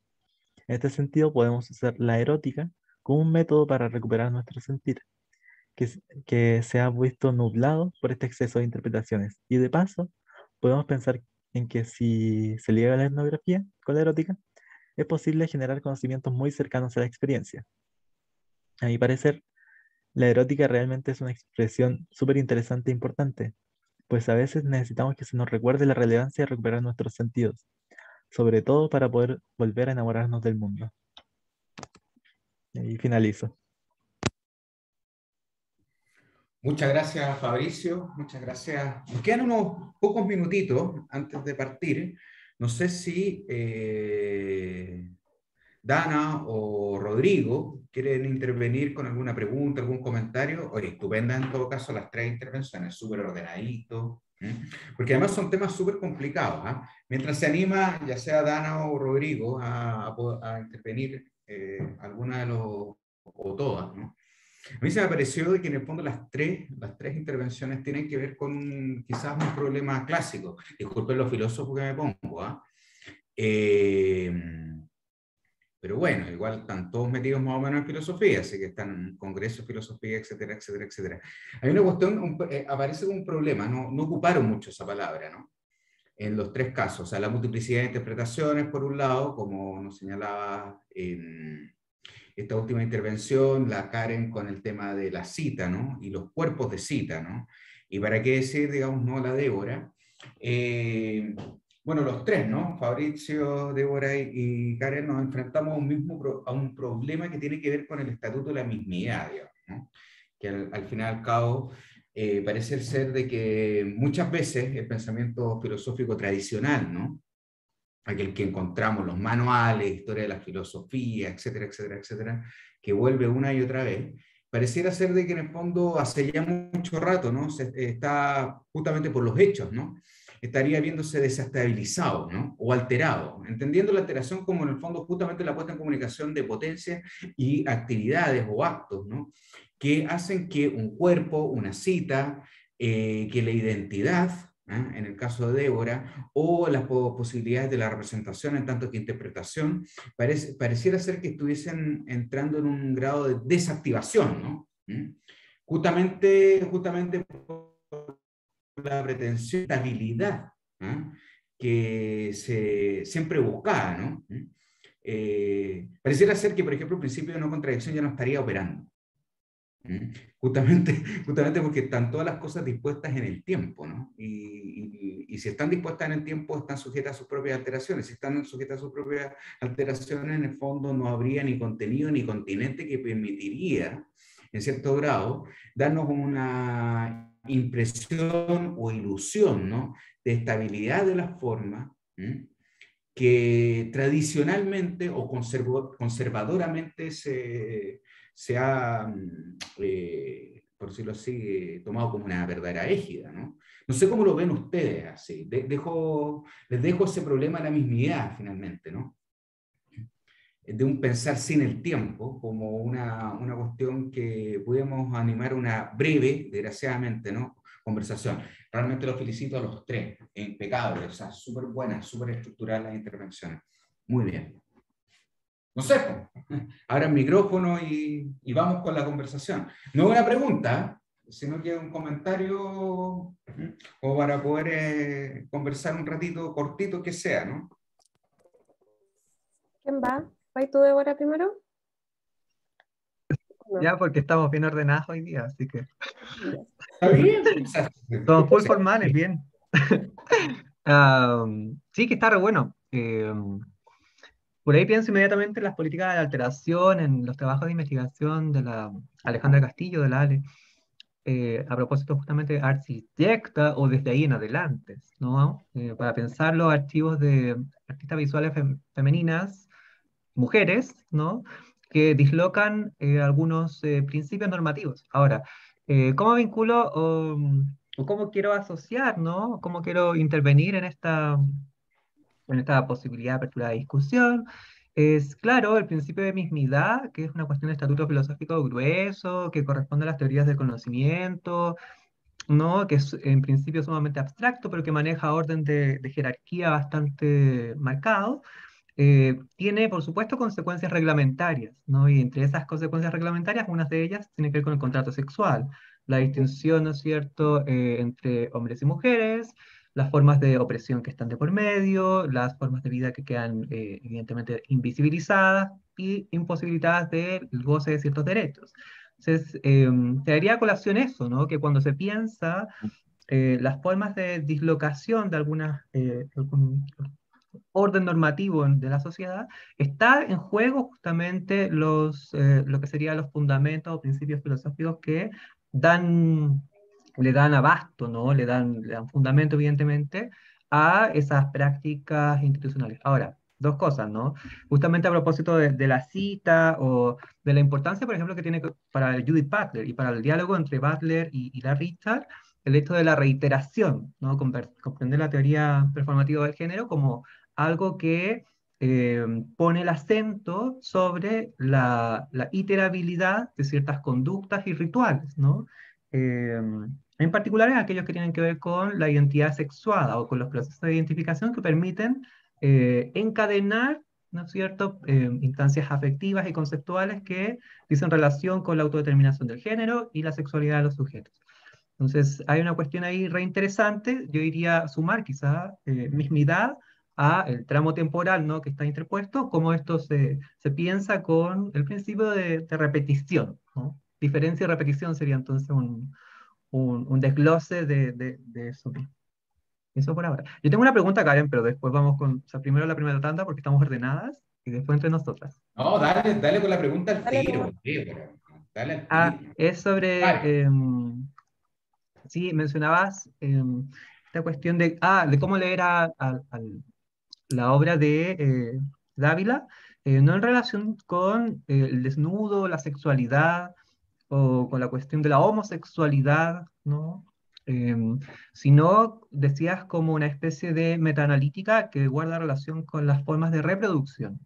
En este sentido, podemos usar la erótica como un método para recuperar nuestro sentir, que se ha visto nublado por este exceso de interpretaciones. Y de paso, podemos pensar en que si se liga la etnografía con la erótica, es posible generar conocimientos muy cercanos a la experiencia. A mi parecer, la erótica realmente es una expresión súper interesante e importante, pues a veces necesitamos que se nos recuerde la relevancia de recuperar nuestros sentidos, sobre todo para poder volver a enamorarnos del mundo. Y finalizo. Muchas gracias, Fabricio. Muchas gracias. Nos quedan unos pocos minutitos antes de partir. No sé si Dana o Rodrigo quieren intervenir con alguna pregunta, algún comentario. Oye, estupenda en todo caso las tres intervenciones, súper ordenadito. Porque además son temas súper complicados. Mientras se anima, ya sea Dana o Rodrigo, a intervenir alguna de los, o todas, ¿no? A mí se me pareció de que en el fondo las tres intervenciones tienen que ver con quizás un problema clásico. Disculpen los filósofos que me pongo, pero bueno, igual están todos metidos más o menos en filosofía, así que están en congresos, filosofía, etcétera, etcétera, etcétera. Hay una cuestión, aparece un problema, no ocuparon mucho esa palabra, ¿no? En los tres casos, o sea, la multiplicidad de interpretaciones, por un lado, como nos señalaba esta última intervención, la Karen con el tema de la cita, ¿no? Y los cuerpos de cita, ¿no? Y para qué decir, digamos, no la Débora. Bueno, los tres, ¿no? Fabricio, Débora y Karen nos enfrentamos a un problema que tiene que ver con el estatuto de la mismidad, digamos, ¿no? Que al fin y al cabo parece ser de que muchas veces el pensamiento filosófico tradicional, ¿no? Aquel que encontramos los manuales, historia de la filosofía, etcétera, etcétera, etcétera, que vuelve una y otra vez, pareciera ser de que en el fondo hace ya mucho rato, ¿no? Está justamente por los hechos, ¿no? Estaría viéndose desestabilizado, ¿no? O alterado, entendiendo la alteración como en el fondo justamente la puesta en comunicación de potencias y actividades o actos, ¿no? Que hacen que un cuerpo, una cita, que la identidad, en el caso de Débora, o las posibilidades de la representación en tanto que interpretación, pareciera ser que estuviesen entrando en un grado de desactivación, ¿no? Justamente por la pretensión de estabilidad, que se siempre buscaba, ¿no? Pareciera ser que, por ejemplo, el principio de no contradicción ya no estaría operando. Justamente porque están todas las cosas dispuestas en el tiempo, ¿no? Y si están dispuestas en el tiempo, están sujetas a sus propias alteraciones. Si están sujetas a sus propias alteraciones, en el fondo no habría ni contenido ni continente que permitiría, en cierto grado, darnos una impresión o ilusión, ¿no? De estabilidad de la forma, que tradicionalmente o conservadoramente se ha, por decirlo así, tomado como una verdadera égida, ¿no? No sé cómo lo ven ustedes así. Les dejo ese problema a la mismidad, finalmente, ¿no? De un pensar sin el tiempo, como una cuestión que podemos animar una breve, desgraciadamente, ¿no? Conversación. Realmente los felicito a los tres, impecables, o sea, súper buenas, súper estructuradas las intervenciones. Muy bien. No sé, ahora el micrófono y vamos con la conversación. No es una pregunta, sino que es un comentario o para poder conversar un ratito cortito que sea, ¿no? ¿Quién va? ¿Vas tú, Débora, primero? No. Ya, porque estamos bien ordenados hoy día, así que Está bien. O sea, somos full formales, bien. Sí, que está re bueno. Por ahí pienso inmediatamente en las políticas de alteración, en los trabajos de investigación de la Alejandra Castillo, de la ALE, a propósito justamente de arquitecta o desde ahí en adelante, ¿no? Para pensar los archivos de artistas visuales femeninas, mujeres, ¿no? Que dislocan algunos principios normativos. Ahora, ¿cómo vinculo o cómo quiero asociar, ¿no? ¿Cómo quiero intervenir en esta posibilidad de apertura de discusión? es, claro, el principio de mismidad, que es una cuestión de estatuto filosófico grueso, que corresponde a las teorías del conocimiento, ¿no? Que es en principio sumamente abstracto, pero que maneja orden de jerarquía bastante marcado. Tiene, por supuesto, consecuencias reglamentarias, ¿no? Y entre esas consecuencias reglamentarias, una de ellas tiene que ver con el contrato sexual, la distinción, ¿no es cierto?, entre hombres y mujeres, las formas de opresión que están de por medio, las formas de vida que quedan, evidentemente, invisibilizadas y imposibilitadas del goce de ciertos derechos. Entonces, te daría a colación eso, ¿no? Que cuando se piensa las formas de dislocación de algunas, algún orden normativo de la sociedad, está en juego justamente lo que serían los fundamentos o principios filosóficos que dan, le dan abasto, ¿no? Le dan fundamento, evidentemente, a esas prácticas institucionales. Ahora, dos cosas, ¿no? Justamente a propósito de la cita o de la importancia, por ejemplo, que tiene para Judith Butler y para el diálogo entre Butler y la Richard, el hecho de la reiteración, ¿no? Comprender la teoría performativa del género como algo que pone el acento sobre la iterabilidad de ciertas conductas y rituales, ¿no? Eh, en particular en aquellos que tienen que ver con la identidad sexuada o con los procesos de identificación que permiten encadenar, ¿no es cierto?, instancias afectivas y conceptuales que dicen relación con la autodeterminación del género y la sexualidad de los sujetos. Entonces, hay una cuestión ahí re interesante, yo iría a sumar quizá mismidad a el tramo temporal, ¿no?, que está interpuesto, cómo esto se piensa con el principio de repetición, ¿no? Diferencia y repetición sería entonces un desglose de eso mismo. Eso por ahora. Yo tengo una pregunta, Karen, pero después vamos con, o sea, primero la primera tanda porque estamos ordenadas y después entre nosotras. No, dale, dale con la pregunta al Dale, tiro. nomás. Débora. Dale al Ah, tiro. es Vale. sobre, sí, mencionabas esta cuestión de cómo leer la obra de Dávila, no en relación con el desnudo, la sexualidad o con la cuestión de la homosexualidad, ¿no? Sino, decías, como una especie de metaanalítica que guarda relación con las formas de reproducción,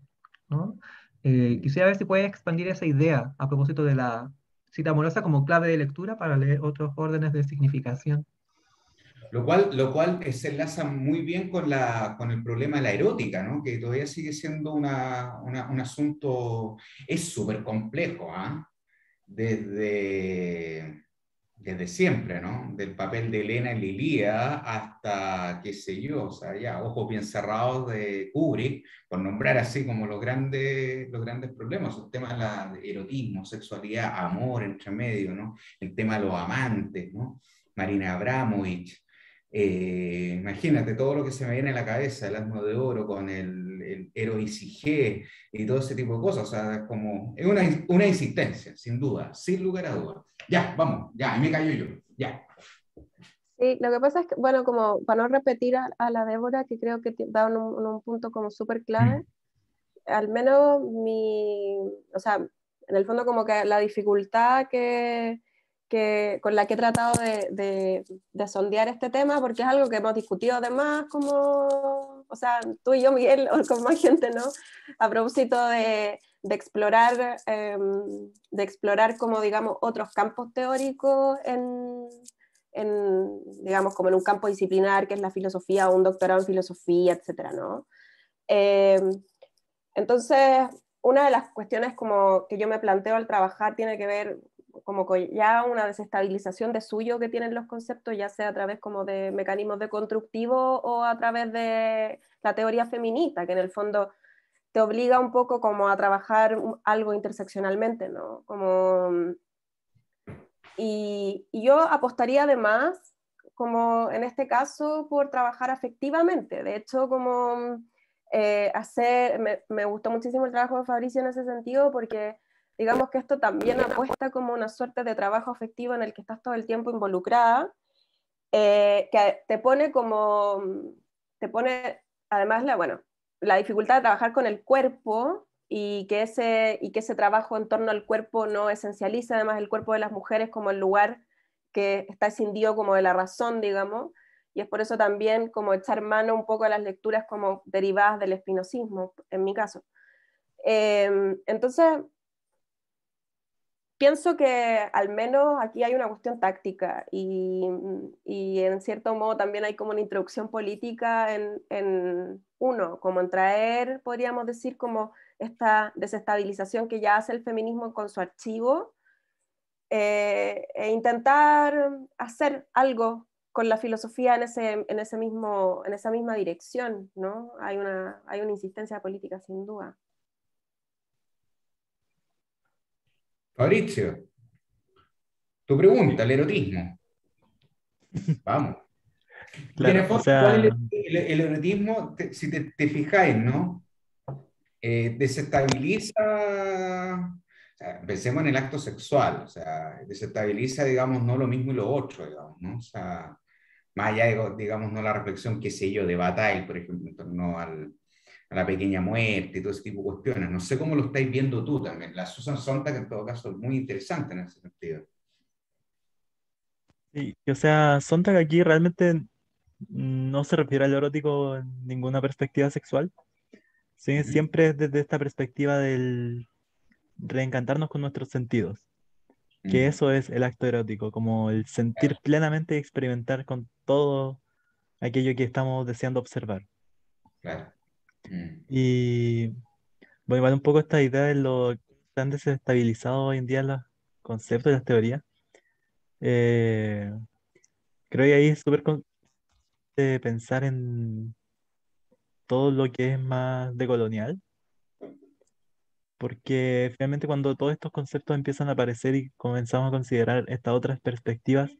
¿no? Quisiera ver si puedes expandir esa idea a propósito de la cita amorosa como clave de lectura para leer otros órdenes de significación. Lo cual se enlaza muy bien con el problema de la erótica, ¿no? Que todavía sigue siendo un asunto, es súper complejo, ¿ah? Desde, desde siempre, ¿no? Del papel de Elena en la Ilíada hasta, qué sé yo, o sea, ya, Ojos bien cerrados de Kubrick, por nombrar así como los grandes problemas, el tema de erotismo, sexualidad, amor entre medio, ¿no? El tema de los amantes, ¿no? Marina Abramovich. Imagínate todo lo que se me viene a la cabeza, el Asno de Oro con el Eros y Sige y todo ese tipo de cosas. O sea, es una insistencia, sin duda, sin lugar a dudas. Ya, vamos, ya, ahí me callo yo, ya. Sí, lo que pasa es que, bueno, como para no repetir a la Débora, que creo que da un punto como súper clave, al menos o sea, en el fondo como que la dificultad con la que he tratado de sondear este tema, porque es algo que hemos discutido además como, o sea, tú y yo, Miguel, o con más gente, ¿no? A propósito de explorar como, digamos, otros campos teóricos digamos, como en un campo disciplinar que es la filosofía o un doctorado en filosofía, etcétera, ¿no? Eh, entonces, una de las cuestiones como que yo me planteo al trabajar tiene que ver como con ya una desestabilización de suyo que tienen los conceptos, ya sea a través como de mecanismos de constructivo o a través de la teoría feminista, que en el fondo te obliga un poco como a trabajar algo interseccionalmente, ¿no? Y yo apostaría además, como en este caso, por trabajar afectivamente. De hecho, como me gustó muchísimo el trabajo de Fabricio en ese sentido, porque digamos que esto también apuesta como una suerte de trabajo afectivo en el que estás todo el tiempo involucrada, que te pone además la dificultad de trabajar con el cuerpo y que ese trabajo en torno al cuerpo no esencializa además el cuerpo de las mujeres como el lugar que está escindido como de la razón, digamos, y es por eso también como echar mano un poco a las lecturas como derivadas del espinosismo, en mi caso. Entonces, pienso que al menos aquí hay una cuestión táctica y en cierto modo también hay como una introducción política como en traer, podríamos decir, como esta desestabilización que ya hace el feminismo con su archivo, e intentar hacer algo con la filosofía en esa misma dirección, ¿no? Hay una insistencia política sin duda. Fabrizio, tu pregunta, el erotismo. Vamos. Porque en el Claro, o fondo, igual sea, el erotismo, si te fijáis, ¿no? Desestabiliza, o sea, pensemos en el acto sexual, o sea, desestabiliza, digamos, no lo mismo y lo otro, digamos, ¿no? O sea, más allá de, digamos, no la reflexión, qué sé yo, de Bataille, por ejemplo, en torno a la pequeña muerte y todo ese tipo de cuestiones. No sé cómo lo estáis viendo tú también. La Susan Sontag, en todo caso, es muy interesante en ese sentido. sí, o sea, Sontag aquí realmente no se refiere al erótico en ninguna perspectiva sexual, sí, Ujú. siempre es desde esta perspectiva del reencantarnos con nuestros sentidos, que Mm, eso es el acto erótico, como el sentir claro, plenamente y experimentar con todo aquello que estamos deseando observar. claro. Mm. Y bueno, igual un poco esta idea de lo tan desestabilizado hoy en día los conceptos y las teorías. eh, Creo que ahí es súper pensar en todo lo que es más decolonial, porque finalmente cuando todos estos conceptos empiezan a aparecer y comenzamos a considerar estas otras perspectivas,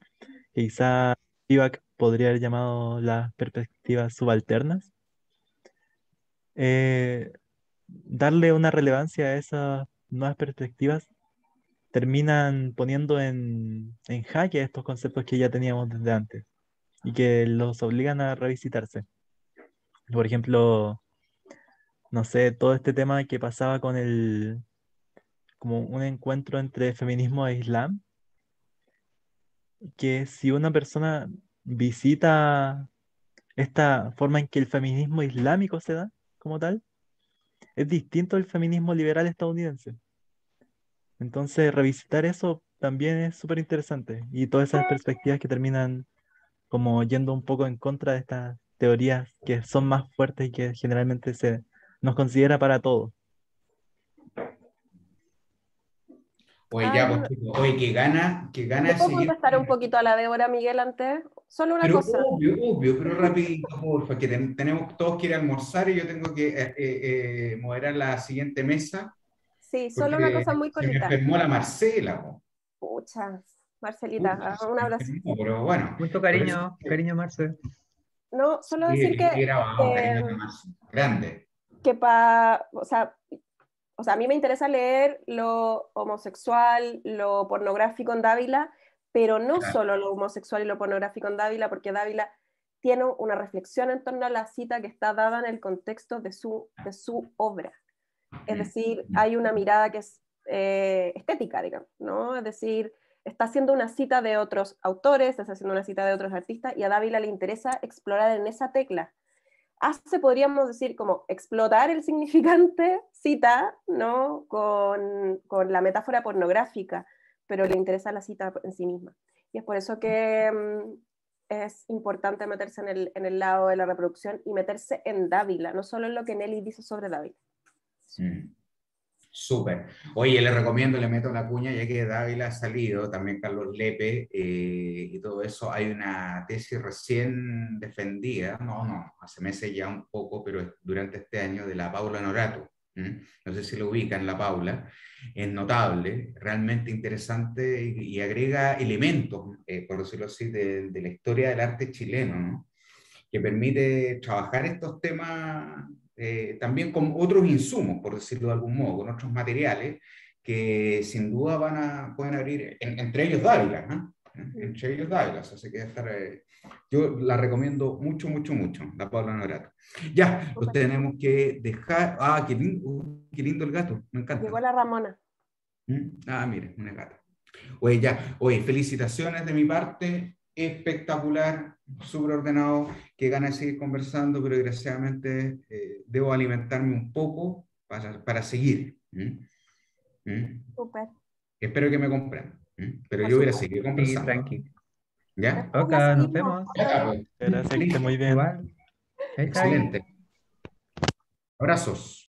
que quizá Spivak podría haber llamado las perspectivas subalternas, eh, darle una relevancia a esas nuevas perspectivas terminan poniendo en jaque estos conceptos que ya teníamos desde antes y que los obligan a revisitarse. Por ejemplo, no sé, todo este tema que pasaba con como un encuentro entre feminismo e islam, que si una persona visita esta forma en que el feminismo islámico se da como tal, es distinto al feminismo liberal estadounidense. Entonces, revisitar eso también es súper interesante y todas esas perspectivas que terminan como yendo un poco en contra de estas teorías que son más fuertes y que generalmente se nos considera para todo. Oye, Ay, ya, pues, chico, oye, qué gana ¿le de puedo seguir. contestar un poquito a la Débora, Miguel, antes? Solo una Pero cosa. obvio, pero rapidito, porfa, que tenemos todos que ir a almorzar y yo tengo que moderar la siguiente mesa Sí, solo una porque cosa muy se me cortita. enfermó la Marcela, po. Pucha, Marcelita, Pucha, se un me abrazo. enfermó, pero bueno, Mucho por eso cariño, cariño Marce. No, solo decir que grabado, cariño de Marcela, grande. que o sea, a mí me interesa leer lo homosexual, lo pornográfico en Dávila, pero no Claro. solo lo homosexual y lo pornográfico en Dávila, porque Dávila tiene una reflexión en torno a la cita que está dada en el contexto de su obra. Es Mm, decir, mm, hay una mirada que es estética, digamos, ¿no? Es decir, está haciendo una cita de otros autores, está haciendo una cita de otros artistas, y a Dávila le interesa explorar en esa tecla. Hace, podríamos decir, como explotar el significante cita, ¿no? Con la metáfora pornográfica, pero le interesa la cita en sí misma. Y es por eso que es importante meterse en el lado de la reproducción y meterse en Dávila, no solo en lo que Nelly dice sobre Dávila. mm. Súper. Oye, le recomiendo, le meto la cuña, ya que Dávila ha salido, también Carlos Lepe, y todo eso. Hay una tesis recién defendida, no, hace meses ya un poco, pero durante este año, de la Paula Norato. ¿Mm? No sé si lo ubican, la Paula. Es notable, realmente interesante y agrega elementos, por decirlo así, de la historia del arte chileno, ¿no? Que permite trabajar estos temas también con otros insumos, por decirlo de algún modo, con otros materiales que sin duda pueden abrir, entre ellos Dávila, ¿no? Entre ellos Dávila, así que yo la recomiendo mucho, mucho, mucho, la Paula Norato. Ya, los tenemos que dejar. Ah, qué lindo el gato, me Llegó encanta. la Ramona. Ah, mire, una gata. Oye, ya, oye, felicitaciones de mi parte, espectacular, súper ordenado, que gana de seguir conversando, pero desgraciadamente debo alimentarme un poco para seguir. Súper. Espero que me compren. Pero Por yo voy a supuesto. seguir Sí, conversando. tranqui. ¿Ya? Ok, La nos seguimos. vemos. Ya, pues. Gracias, que esté muy bien. Igual. Chai, chai. Excelente. Abrazos.